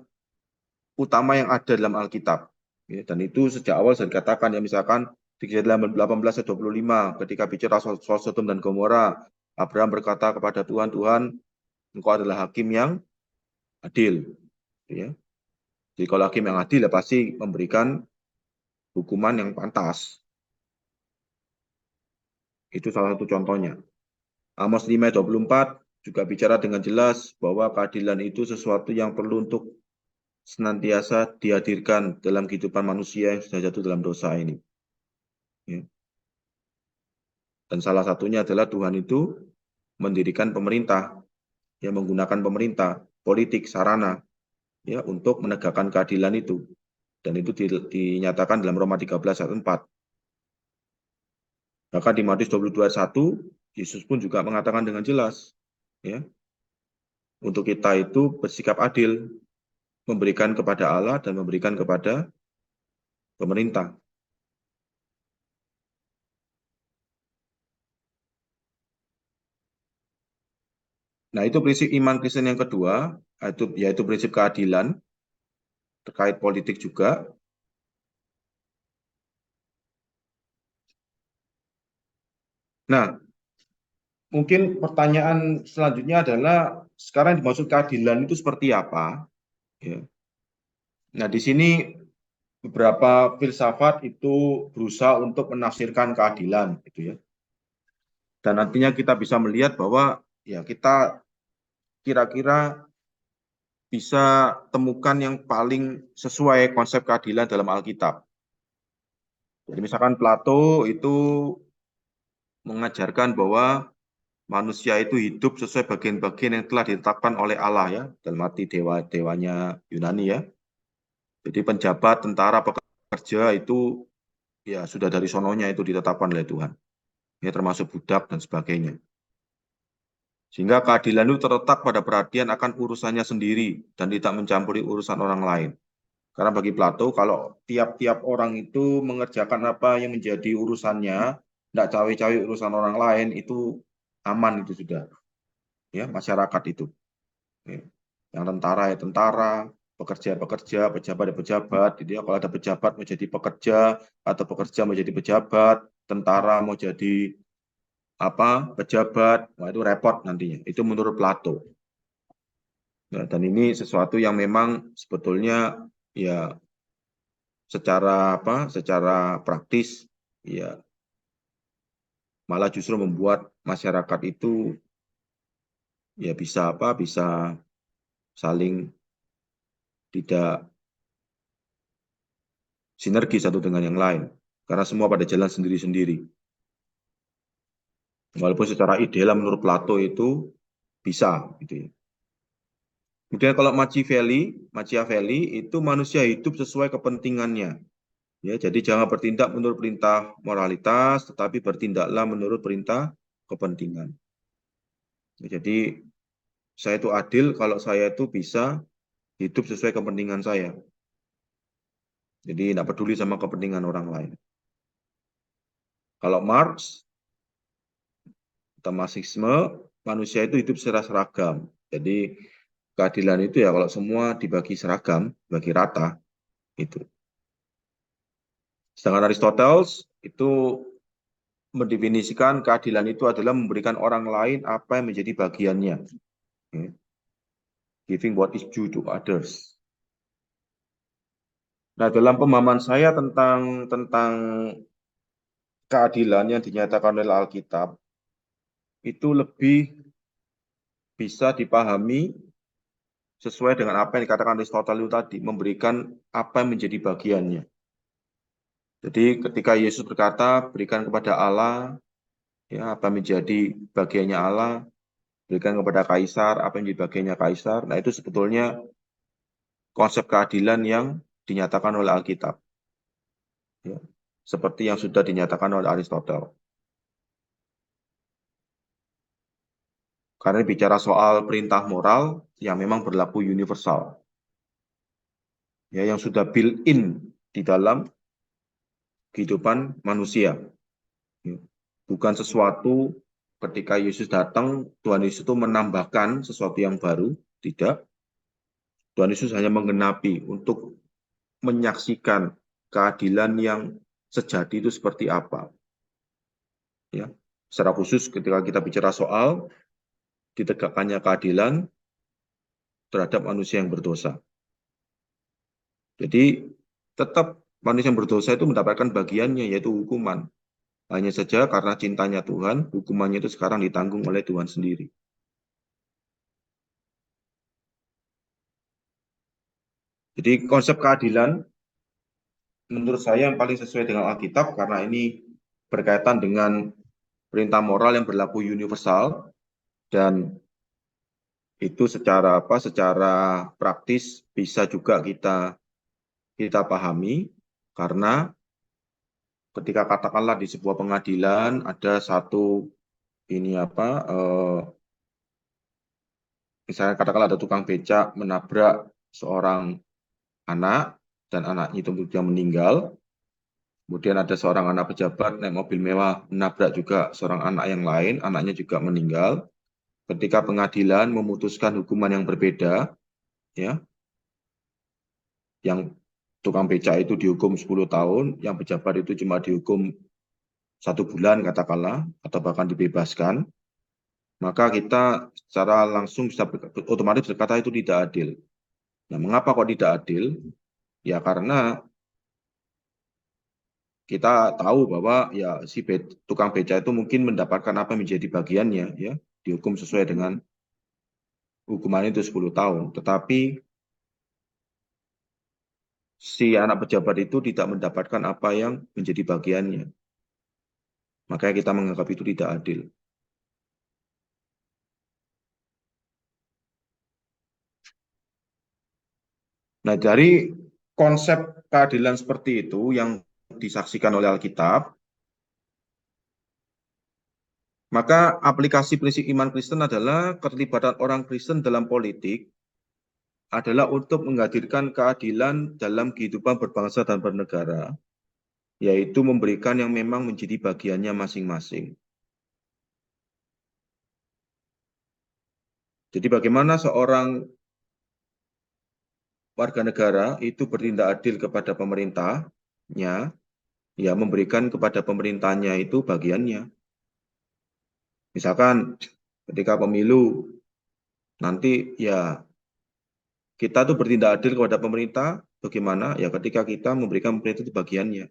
utama yang ada dalam Alkitab. Ya, dan itu sejak awal saya dikatakan, ya, misalkan di Kejadian 18 ayat 25, ketika bicara soal Sodom dan Gomora, Abraham berkata kepada Tuhan, Tuhan, Engkau adalah hakim yang adil. Ya. Jadi kalau hakim yang adil, ya pasti memberikan hukuman yang pantas. Itu salah satu contohnya. Amos 5 ayat 24 juga bicara dengan jelas bahwa keadilan itu sesuatu yang perlu untuk senantiasa dihadirkan dalam kehidupan manusia yang sudah jatuh dalam dosa ini. Ya. Dan salah satunya adalah Tuhan itu mendirikan pemerintah, yang menggunakan pemerintah, politik, sarana, ya, untuk menegakkan keadilan itu. Dan itu dinyatakan dalam Roma 13 ayat 4. Bahkan di Matius 22 ayat 1, Yesus pun juga mengatakan dengan jelas, ya, untuk kita itu bersikap adil, memberikan kepada Allah dan memberikan kepada pemerintah. Nah, itu prinsip iman Kristen yang kedua, yaitu prinsip keadilan, terkait politik juga. Nah, mungkin pertanyaan selanjutnya adalah, sekarang dimaksud keadilan itu seperti apa? Ya. Nah, di sini beberapa filsafat itu berusaha untuk menafsirkan keadilan, gitu ya. Dan nantinya kita bisa melihat bahwa ya kita kira-kira bisa temukan yang paling sesuai konsep keadilan dalam Alkitab. Jadi misalkan Plato itu mengajarkan bahwa manusia itu hidup sesuai bagian-bagian yang telah ditetapkan oleh Allah, ya, dalam arti dewa-dewanya Yunani, ya. Jadi penjabat, tentara, pekerja itu ya sudah dari sononya itu ditetapkan oleh Tuhan. Ya, termasuk budak dan sebagainya. Sehingga keadilan itu terletak pada perhatian akan urusannya sendiri dan tidak mencampuri urusan orang lain. Karena bagi Plato, kalau tiap-tiap orang itu mengerjakan apa yang menjadi urusannya, tidak cawe-cawe urusan orang lain, itu aman, itu sudah. Ya, masyarakat itu. Ya. Yang tentara ya tentara, pekerja-pekerja, pejabat ya pejabat. Jadi ya, kalau ada pejabat mau jadi pekerja, atau pekerja mau jadi pejabat, tentara mau jadi pejabat, nah itu repot nantinya. Itu menurut Plato. Nah, dan ini sesuatu yang memang sebetulnya ya secara praktis ya malah justru membuat masyarakat itu ya bisa saling tidak sinergi satu dengan yang lain karena semua pada jalan sendiri-sendiri. Walaupun secara ideal menurut Plato itu bisa gitu ya. Kemudian kalau Machiavelli itu manusia hidup sesuai kepentingannya. Ya, jadi jangan bertindak menurut perintah moralitas, tetapi bertindaklah menurut perintah kepentingan. Ya, jadi saya itu adil kalau saya itu bisa hidup sesuai kepentingan saya. Jadi tidak peduli sama kepentingan orang lain. Kalau Marx atau Marxisme, manusia itu hidup secara seragam. Jadi keadilan itu ya kalau semua dibagi seragam, bagi rata, itu. Sedangkan Aristoteles itu mendefinisikan keadilan itu adalah memberikan orang lain apa yang menjadi bagiannya. Giving what is due to others. Nah, dalam pemahaman saya tentang keadilan yang dinyatakan oleh Alkitab, itu lebih bisa dipahami sesuai dengan apa yang dikatakan Aristoteles tadi, memberikan apa yang menjadi bagiannya. Jadi ketika Yesus berkata, berikan kepada Allah, ya apa yang menjadi bagiannya Allah, berikan kepada Kaisar, apa yang menjadi bagiannya Kaisar. Nah itu sebetulnya konsep keadilan yang dinyatakan oleh Alkitab. Ya. Seperti yang sudah dinyatakan oleh Aristoteles. Karena bicara soal perintah moral yang memang berlaku universal. Ya, yang sudah built-in di dalam kehidupan manusia. Ya. Bukan sesuatu ketika Yesus datang, Tuhan Yesus itu menambahkan sesuatu yang baru. Tidak. Tuhan Yesus hanya menggenapi untuk menyaksikan keadilan yang sejati itu seperti apa. Ya. Secara khusus ketika kita bicara soal ditegakkannya keadilan terhadap manusia yang berdosa. Jadi tetap manusia yang berdosa itu mendapatkan bagiannya yaitu hukuman. Hanya saja karena cintanya Tuhan, hukumannya itu sekarang ditanggung oleh Tuhan sendiri. Jadi konsep keadilan menurut saya yang paling sesuai dengan Alkitab karena ini berkaitan dengan perintah moral yang berlaku universal dan itu secara praktis bisa juga kita pahami karena ketika katakanlah di sebuah pengadilan ada satu misalnya katakanlah ada tukang becak menabrak seorang anak dan anaknya itu kemudian meninggal. Kemudian ada seorang anak pejabat naik mobil mewah menabrak juga seorang anak yang lain, anaknya juga meninggal. Ketika pengadilan memutuskan hukuman yang berbeda, ya, yang tukang becak itu dihukum 10 tahun, yang pejabat itu cuma dihukum 1 bulan katakanlah, atau bahkan dibebaskan, maka kita secara langsung bisa otomatis berkata itu tidak adil. Nah, mengapa kok tidak adil? Ya karena kita tahu bahwa ya si tukang beca itu mungkin mendapatkan apa yang menjadi bagiannya, ya dihukum sesuai dengan hukuman itu 10 tahun. Tetapi si anak pejabat itu tidak mendapatkan apa yang menjadi bagiannya. Makanya kita menganggap itu tidak adil. Nah, dari konsep keadilan seperti itu yang disaksikan oleh Alkitab, maka aplikasi prinsip iman Kristen adalah keterlibatan orang Kristen dalam politik adalah untuk menghadirkan keadilan dalam kehidupan berbangsa dan bernegara, yaitu memberikan yang memang menjadi bagiannya masing-masing. Jadi bagaimana seorang warga negara itu bertindak adil kepada pemerintahnya, ya memberikan kepada pemerintahnya itu bagiannya. Misalkan ketika pemilu nanti ya kita tuh bertindak adil kepada pemerintah, bagaimana? Ya ketika kita memberikan pemerintah itu bagiannya.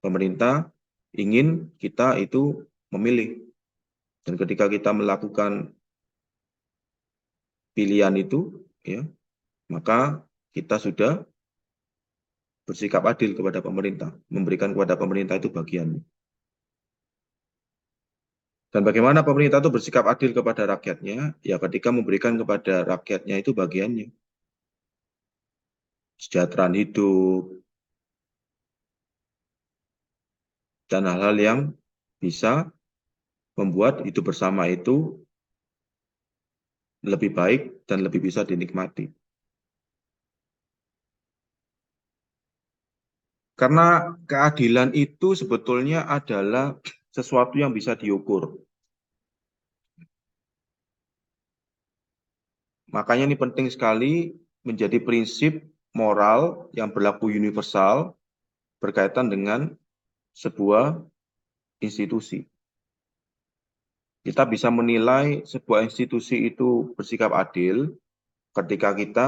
Pemerintah ingin kita itu memilih. Dan ketika kita melakukan pilihan itu, ya, maka kita sudah bersikap adil kepada pemerintah, memberikan kepada pemerintah itu bagiannya. Dan bagaimana pemerintah itu bersikap adil kepada rakyatnya? Ya ketika memberikan kepada rakyatnya itu bagiannya. Kesejahteraan hidup, dan hal-hal yang bisa membuat hidup bersama itu lebih baik dan lebih bisa dinikmati. Karena keadilan itu sebetulnya adalah sesuatu yang bisa diukur. Makanya ini penting sekali menjadi prinsip moral yang berlaku universal berkaitan dengan sebuah institusi. Kita bisa menilai sebuah institusi itu bersikap adil ketika kita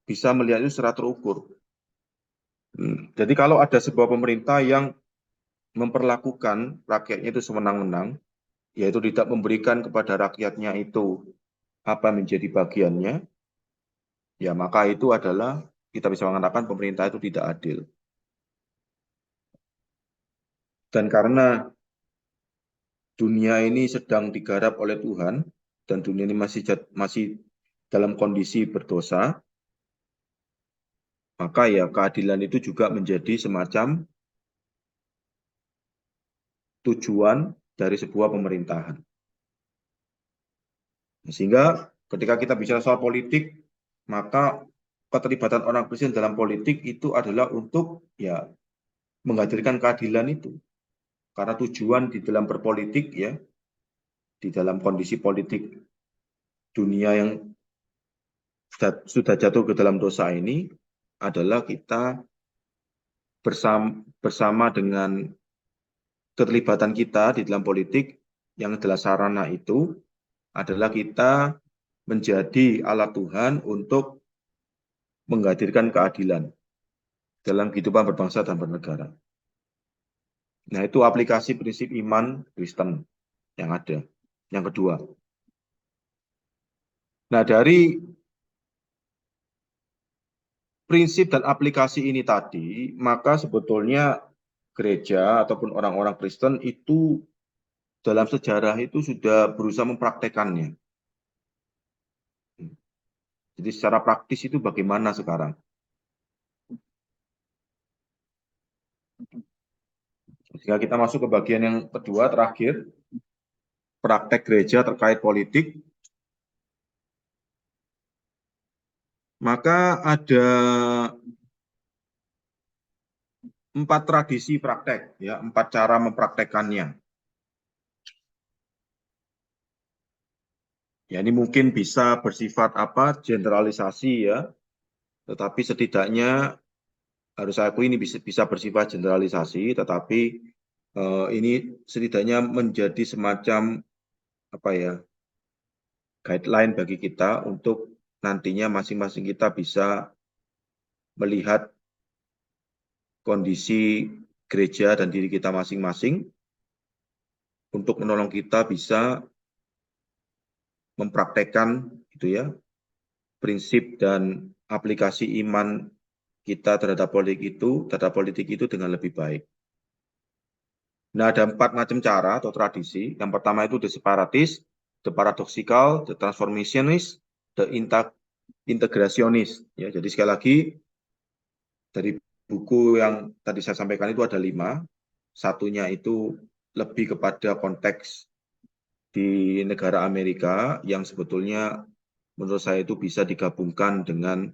bisa melihat itu secara terukur. Jadi kalau ada sebuah pemerintah yang memperlakukan rakyatnya itu sewenang-wenang, yaitu tidak memberikan kepada rakyatnya itu apa menjadi bagiannya, ya maka itu adalah kita bisa mengatakan pemerintah itu tidak adil. Dan karena dunia ini sedang digarap oleh Tuhan, dan dunia ini masih dalam kondisi berdosa, maka ya keadilan itu juga menjadi semacam tujuan dari sebuah pemerintahan. Sehingga ketika kita bicara soal politik, maka keterlibatan orang Kristen dalam politik itu adalah untuk ya menghadirkan keadilan itu. Karena tujuan di dalam berpolitik ya, di dalam kondisi politik dunia yang sudah jatuh ke dalam dosa ini adalah kita bersama dengan keterlibatan kita di dalam politik yang adalah sarana itu adalah kita menjadi alat Tuhan untuk menghadirkan keadilan dalam kehidupan berbangsa dan bernegara. Nah, itu aplikasi prinsip iman Kristen yang ada. Yang kedua. Nah, dari prinsip dan aplikasi ini tadi, maka sebetulnya gereja ataupun orang-orang Kristen itu dalam sejarah itu sudah berusaha mempraktekannya. Jadi secara praktis itu bagaimana sekarang? Jika kita masuk ke bagian yang kedua, terakhir, praktek gereja terkait politik, maka ada 4 tradisi praktek, ya, 4 cara mempraktekannya. Ya, ini mungkin bisa bersifat generalisasi ya, tetapi setidaknya harus saya akui ini bisa bersifat generalisasi, tetapi ini setidaknya menjadi semacam guideline bagi kita untuk nantinya masing-masing kita bisa melihat kondisi gereja dan diri kita masing-masing untuk menolong kita bisa mempraktekkan itu ya prinsip dan aplikasi iman kita terhadap politik itu dengan lebih baik. Nah, ada 4 macam cara atau tradisi. Yang pertama itu the separatist, the paradoxical, the transformationist, the integrationist. Ya, jadi sekali lagi dari buku yang tadi saya sampaikan itu ada 5. Satunya itu lebih kepada konteks di negara Amerika yang sebetulnya menurut saya itu bisa digabungkan dengan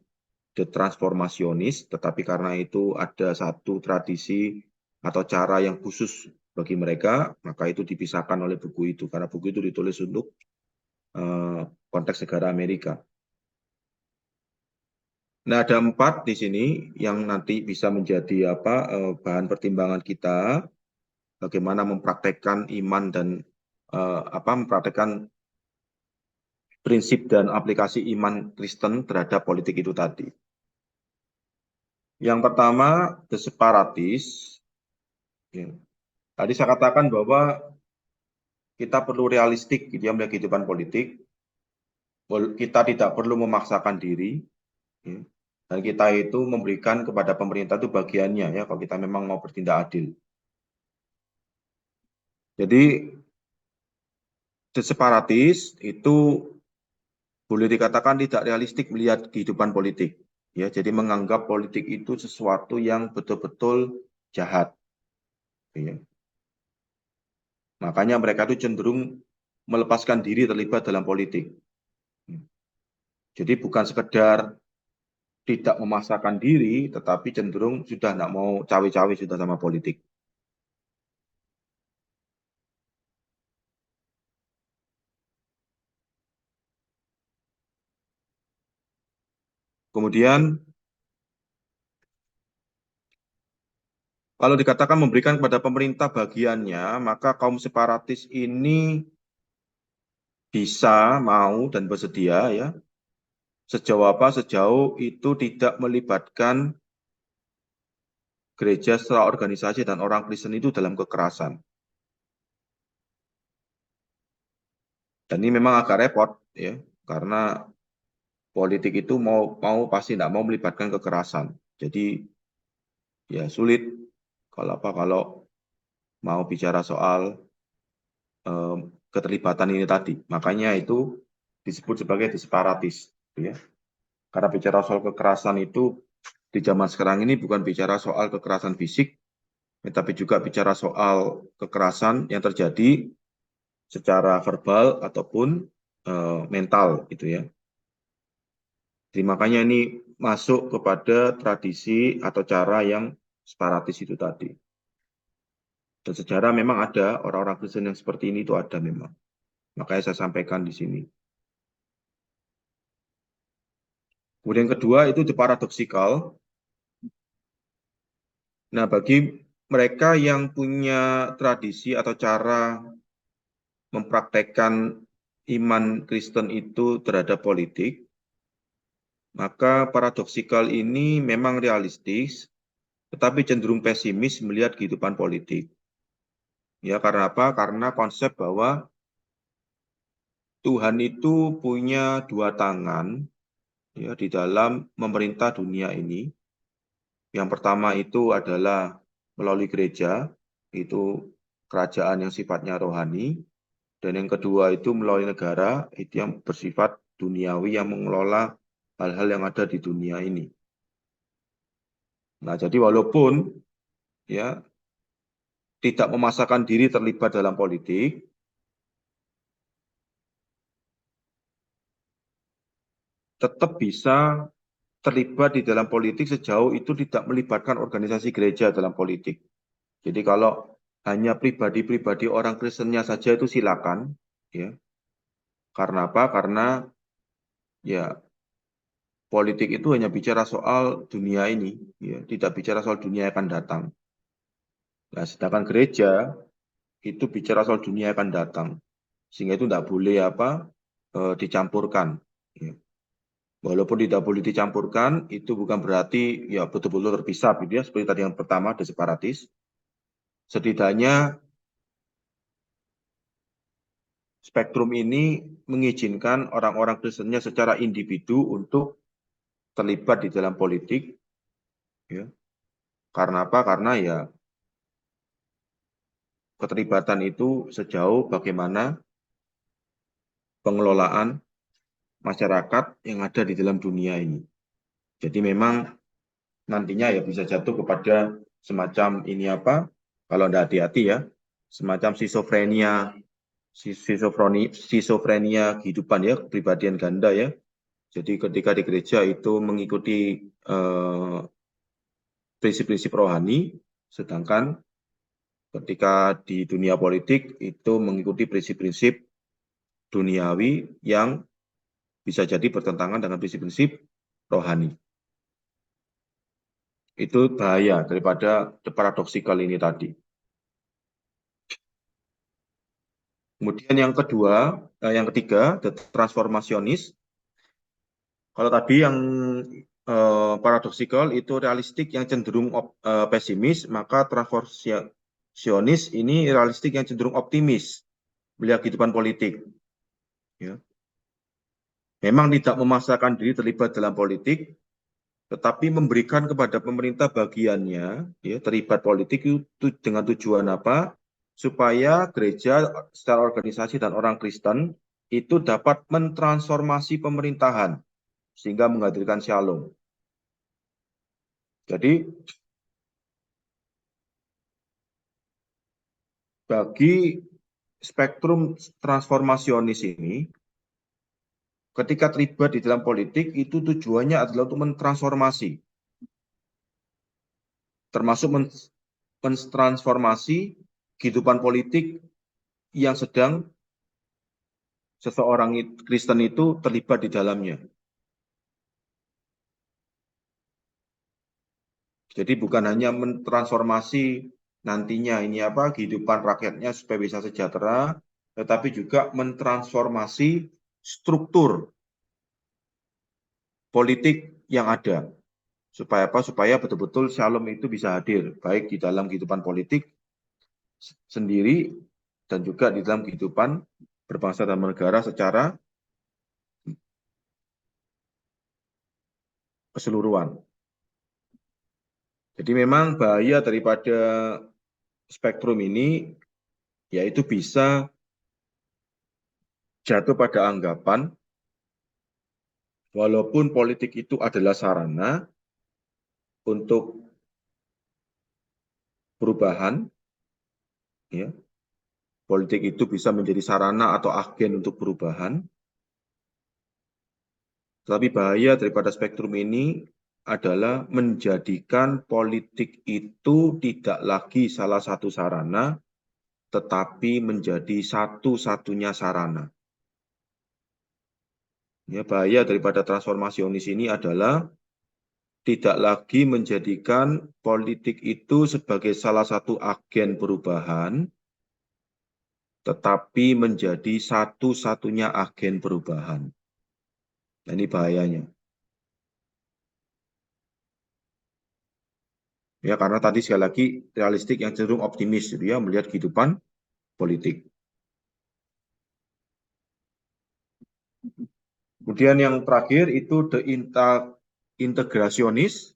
the transformationist, tetapi karena itu ada satu tradisi atau cara yang khusus bagi mereka, maka itu dipisahkan oleh buku itu, karena buku itu ditulis untuk konteks negara Amerika. Nah, ada 4 di sini yang nanti bisa menjadi bahan pertimbangan kita, bagaimana mempraktekkan iman dan mempraktekkan prinsip dan aplikasi iman Kristen terhadap politik itu tadi. Yang pertama, the separatist. Ya. Tadi saya katakan bahwa kita perlu realistik gitu ya, melihat kehidupan politik. Kita tidak perlu memaksakan diri. Ya. Dan kita itu memberikan kepada pemerintah itu bagiannya ya, kalau kita memang mau bertindak adil. Jadi, the separatist itu boleh dikatakan tidak realistik melihat kehidupan politik. Ya, jadi menganggap politik itu sesuatu yang betul-betul jahat. Ya. Makanya mereka itu cenderung melepaskan diri terlibat dalam politik. Jadi bukan sekedar tidak memaksakan diri, tetapi cenderung sudah tidak mau cawe-cawe sudah sama politik. Kemudian, kalau dikatakan memberikan kepada pemerintah bagiannya, maka kaum separatis ini bisa, mau, dan bersedia ya. Sejauh apa? Sejauh itu tidak melibatkan gereja secara organisasi dan orang Kristen itu dalam kekerasan. Dan ini memang agak repot ya, karena politik itu mau pasti tidak mau melibatkan kekerasan. Jadi ya sulit kalau mau bicara soal keterlibatan ini tadi. Makanya itu disebut sebagai disparatis. Ya. Karena bicara soal kekerasan itu di zaman sekarang ini bukan bicara soal kekerasan fisik, tapi juga bicara soal kekerasan yang terjadi secara verbal ataupun mental gitu ya. Jadi makanya ini masuk kepada tradisi atau cara yang separatis itu tadi. Dan sejarah memang ada orang-orang Kristen yang seperti ini itu ada memang. Makanya saya sampaikan di sini. Kemudian yang kedua itu the paradoxical. Nah, bagi mereka yang punya tradisi atau cara mempraktekkan iman Kristen itu terhadap politik, maka paradoksikal ini memang realistis, tetapi cenderung pesimis melihat kehidupan politik. Ya, karena apa? Karena konsep bahwa Tuhan itu punya dua tangan ya di dalam memerintah dunia ini. Yang pertama itu adalah melalui gereja, itu kerajaan yang sifatnya rohani, dan yang kedua itu melalui negara, itu yang bersifat duniawi yang mengelola hal-hal yang ada di dunia ini. Nah, jadi walaupun ya tidak memaksakan diri terlibat dalam politik, tetap bisa terlibat di dalam politik sejauh itu tidak melibatkan organisasi gereja dalam politik. Jadi kalau hanya pribadi-pribadi orang Kristennya saja itu silakan, ya. Karena apa? Karena ya politik itu hanya bicara soal dunia ini, ya, tidak bicara soal dunia yang akan datang. Nah, sedangkan gereja itu bicara soal dunia yang akan datang, sehingga itu tidak boleh dicampurkan. Ya. Walaupun tidak boleh dicampurkan, itu bukan berarti ya betul-betul terpisah, gitu ya. Seperti tadi yang pertama, ada separatis. Setidaknya spektrum ini mengizinkan orang-orang Kristennya secara individu untuk terlibat di dalam politik. Ya. Karena apa? Karena ya keterlibatan itu sejauh bagaimana pengelolaan masyarakat yang ada di dalam dunia ini. Jadi memang nantinya ya bisa jatuh kepada semacam ini apa, kalau tidak hati-hati ya, semacam schizofrenia kehidupan ya, kepribadian ganda ya. Jadi ketika di gereja itu mengikuti prinsip-prinsip rohani, sedangkan ketika di dunia politik itu mengikuti prinsip-prinsip duniawi yang bisa jadi bertentangan dengan prinsip-prinsip rohani. Itu bahaya daripada the paradoxical ini tadi. Kemudian yang ketiga, the transformationist. Kalau tadi yang paradoksikal itu realistik yang cenderung pesimis, maka transformationist ini realistik yang cenderung optimis melihat kehidupan politik. Ya. Memang tidak memaksakan diri terlibat dalam politik, tetapi memberikan kepada pemerintah bagiannya, ya, terlibat politik itu dengan tujuan apa? Supaya gereja secara organisasi dan orang Kristen itu dapat mentransformasi pemerintahan sehingga menghadirkan shalom. Jadi bagi spektrum transformasionis ini, ketika terlibat di dalam politik itu tujuannya adalah untuk mentransformasi, termasuk mentransformasi kehidupan politik yang sedang seseorang Kristen itu terlibat di dalamnya. Jadi bukan hanya mentransformasi nantinya ini apa kehidupan rakyatnya supaya bisa sejahtera, tetapi juga mentransformasi struktur politik yang ada. Supaya apa? Supaya betul-betul shalom itu bisa hadir, baik di dalam kehidupan politik sendiri dan juga di dalam kehidupan berbangsa dan bernegara secara keseluruhan. Jadi memang bahaya daripada spektrum ini yaitu bisa jatuh pada anggapan walaupun politik itu adalah sarana untuk perubahan, ya, politik itu bisa menjadi sarana atau agen untuk perubahan, tetapi bahaya daripada spektrum ini adalah menjadikan politik itu tidak lagi salah satu sarana, tetapi menjadi satu-satunya sarana. Ya, bahaya daripada transformasionis ini adalah tidak lagi menjadikan politik itu sebagai salah satu agen perubahan, tetapi menjadi satu-satunya agen perubahan. Nah, ini bahayanya. Ya, karena tadi sekali lagi realistik yang cenderung optimis, gitu ya, melihat kehidupan politik. Kemudian yang terakhir itu the integrasionis.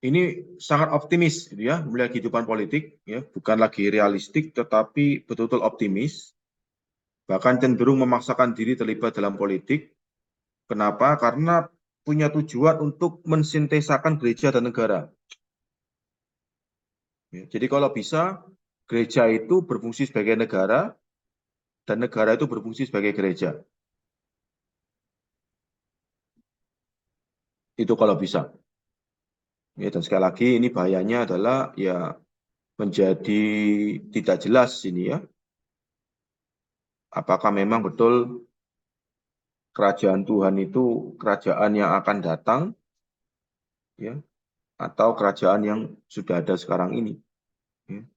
Ini sangat optimis, gitu ya, melihat kehidupan politik, ya, bukan lagi realistik, tetapi betul-betul optimis, bahkan cenderung memaksakan diri terlibat dalam politik. Kenapa? Karena punya tujuan untuk mensintesakan gereja dan negara. Ya, jadi kalau bisa, gereja itu berfungsi sebagai negara, dan negara itu berfungsi sebagai gereja. Itu kalau bisa. Ya, dan sekali lagi ini bahayanya adalah ya menjadi tidak jelas ini ya. Apakah memang betul kerajaan Tuhan itu kerajaan yang akan datang ya atau kerajaan yang sudah ada sekarang ini. Ya.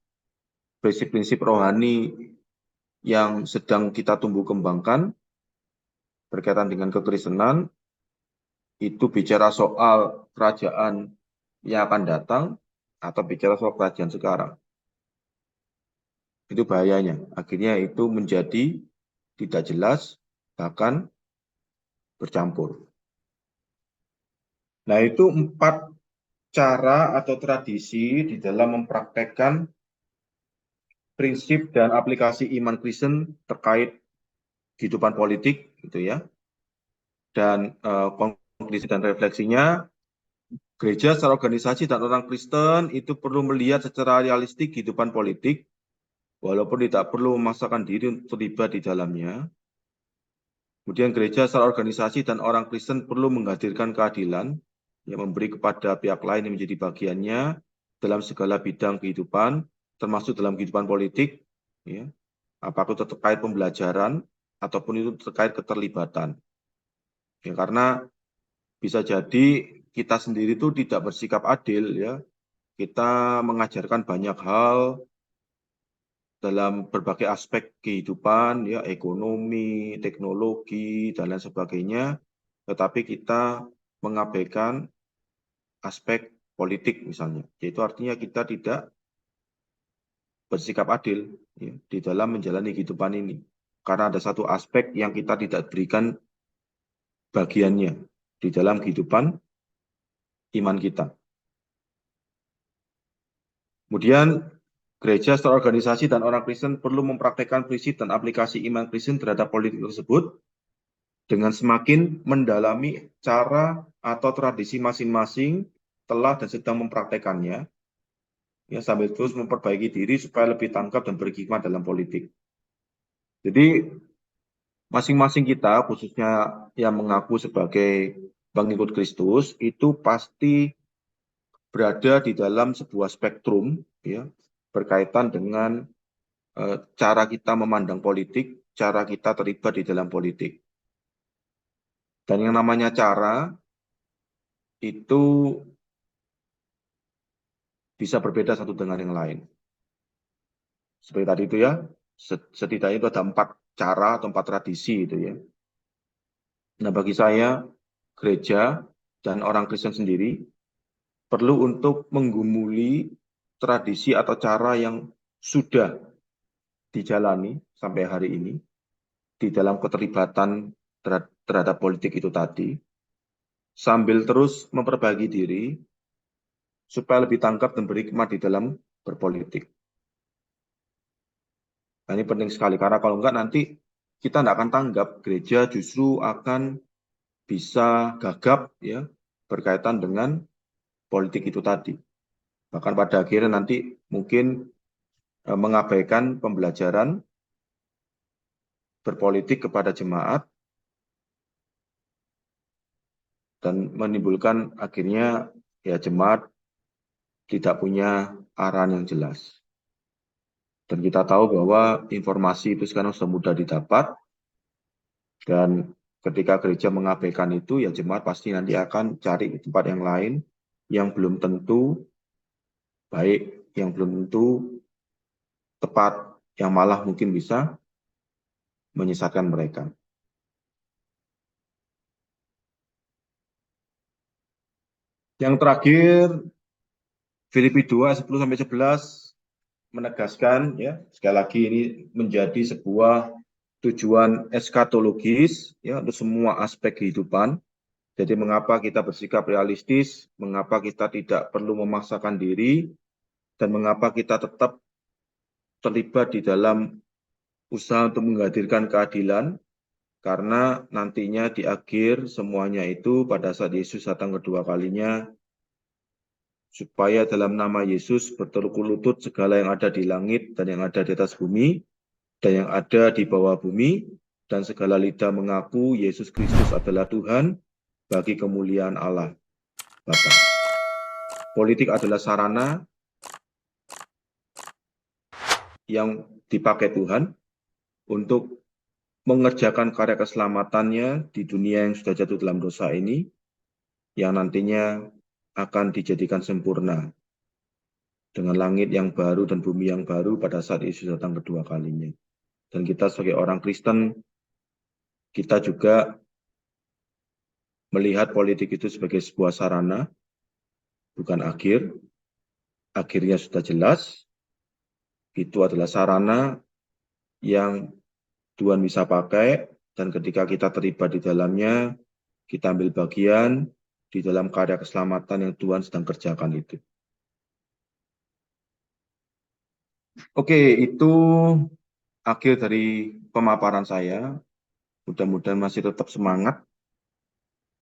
Prinsip-prinsip rohani yang sedang kita tumbuh kembangkan berkaitan dengan kekristenan itu bicara soal kerajaan yang akan datang atau bicara soal kerajaan sekarang. Itu bahayanya. Akhirnya itu menjadi tidak jelas, bahkan bercampur. Nah, itu 4 cara atau tradisi di dalam mempraktekkan prinsip dan aplikasi iman Kristen terkait kehidupan politik, gitu ya. Dan konklusi dan refleksinya, gereja secara organisasi dan orang Kristen itu perlu melihat secara realistik kehidupan politik, walaupun tidak perlu memaksakan diri untuk terlibat di dalamnya. Kemudian gereja secara organisasi dan orang Kristen perlu menghadirkan keadilan, yang memberi kepada pihak lain yang menjadi bagiannya dalam segala bidang kehidupan, termasuk dalam kehidupan politik, ya. Apakah itu terkait pembelajaran ataupun itu terkait keterlibatan. Ya, karena bisa jadi kita sendiri itu tidak bersikap adil, ya. Kita mengajarkan banyak hal, dalam berbagai aspek kehidupan, ya ekonomi, teknologi, dan lain sebagainya, tetapi kita mengabaikan aspek politik misalnya, yaitu artinya kita tidak bersikap adil ya, di dalam menjalani kehidupan ini, karena ada satu aspek yang kita tidak berikan bagiannya di dalam kehidupan iman kita. Kemudian gereja secara organisasi dan orang Kristen perlu mempraktekkan prinsip dan aplikasi iman Kristen terhadap politik tersebut dengan semakin mendalami cara atau tradisi masing-masing telah dan sedang mempraktekannya, ya, sambil terus memperbaiki diri supaya lebih tangkap dan berhikmat dalam politik. Jadi masing-masing kita, khususnya yang mengaku sebagai pengikut Kristus, itu pasti berada di dalam sebuah spektrum, ya, berkaitan dengan cara kita memandang politik, cara kita terlibat di dalam politik. Dan yang namanya cara itu bisa berbeda satu dengan yang lain. Seperti tadi itu ya, setidaknya itu ada 4 cara atau 4 tradisi itu ya. Nah, bagi saya, gereja dan orang Kristen sendiri perlu untuk menggumuli tradisi atau cara yang sudah dijalani sampai hari ini di dalam keterlibatan terhadap politik itu tadi, sambil terus memperbaiki diri supaya lebih tangkap dan berhikmat di dalam berpolitik. Nah, ini penting sekali, karena kalau enggak nanti kita tidak akan tanggap, gereja justru akan bisa gagap ya berkaitan dengan politik itu tadi. Bahkan pada akhirnya nanti mungkin mengabaikan pembelajaran berpolitik kepada jemaat dan menimbulkan akhirnya ya jemaat tidak punya arahan yang jelas. Dan kita tahu bahwa informasi itu sekarang sudah mudah didapat, dan ketika gereja mengabaikan itu, ya jemaat pasti nanti akan cari di tempat yang lain yang belum tentu baik, yang belum tentu tepat, yang malah mungkin bisa menyesatkan mereka. Yang terakhir, Filipi 2, 10-11 menegaskan, ya, sekali lagi ini menjadi sebuah tujuan eskatologis ya untuk semua aspek kehidupan. Jadi mengapa kita bersikap realistis, mengapa kita tidak perlu memaksakan diri, dan mengapa kita tetap terlibat di dalam usaha untuk menghadirkan keadilan, karena nantinya di akhir semuanya itu pada saat Yesus datang kedua kalinya, supaya dalam nama Yesus berteluk lutut segala yang ada di langit dan yang ada di atas bumi dan yang ada di bawah bumi, dan segala lidah mengaku Yesus Kristus adalah Tuhan bagi kemuliaan Allah Bapa. Politik adalah sarana yang dipakai Tuhan untuk mengerjakan karya keselamatannya di dunia yang sudah jatuh dalam dosa ini, yang nantinya akan dijadikan sempurna dengan langit yang baru dan bumi yang baru pada saat Yesus datang kedua kalinya. Dan kita sebagai orang Kristen, kita juga melihat politik itu sebagai sebuah sarana, bukan akhir. Akhirnya sudah jelas, itu adalah sarana yang Tuhan bisa pakai, dan ketika kita terlibat di dalamnya, kita ambil bagian di dalam karya keselamatan yang Tuhan sedang kerjakan itu. Oke, itu akhir dari pemaparan saya. Mudah-mudahan masih tetap semangat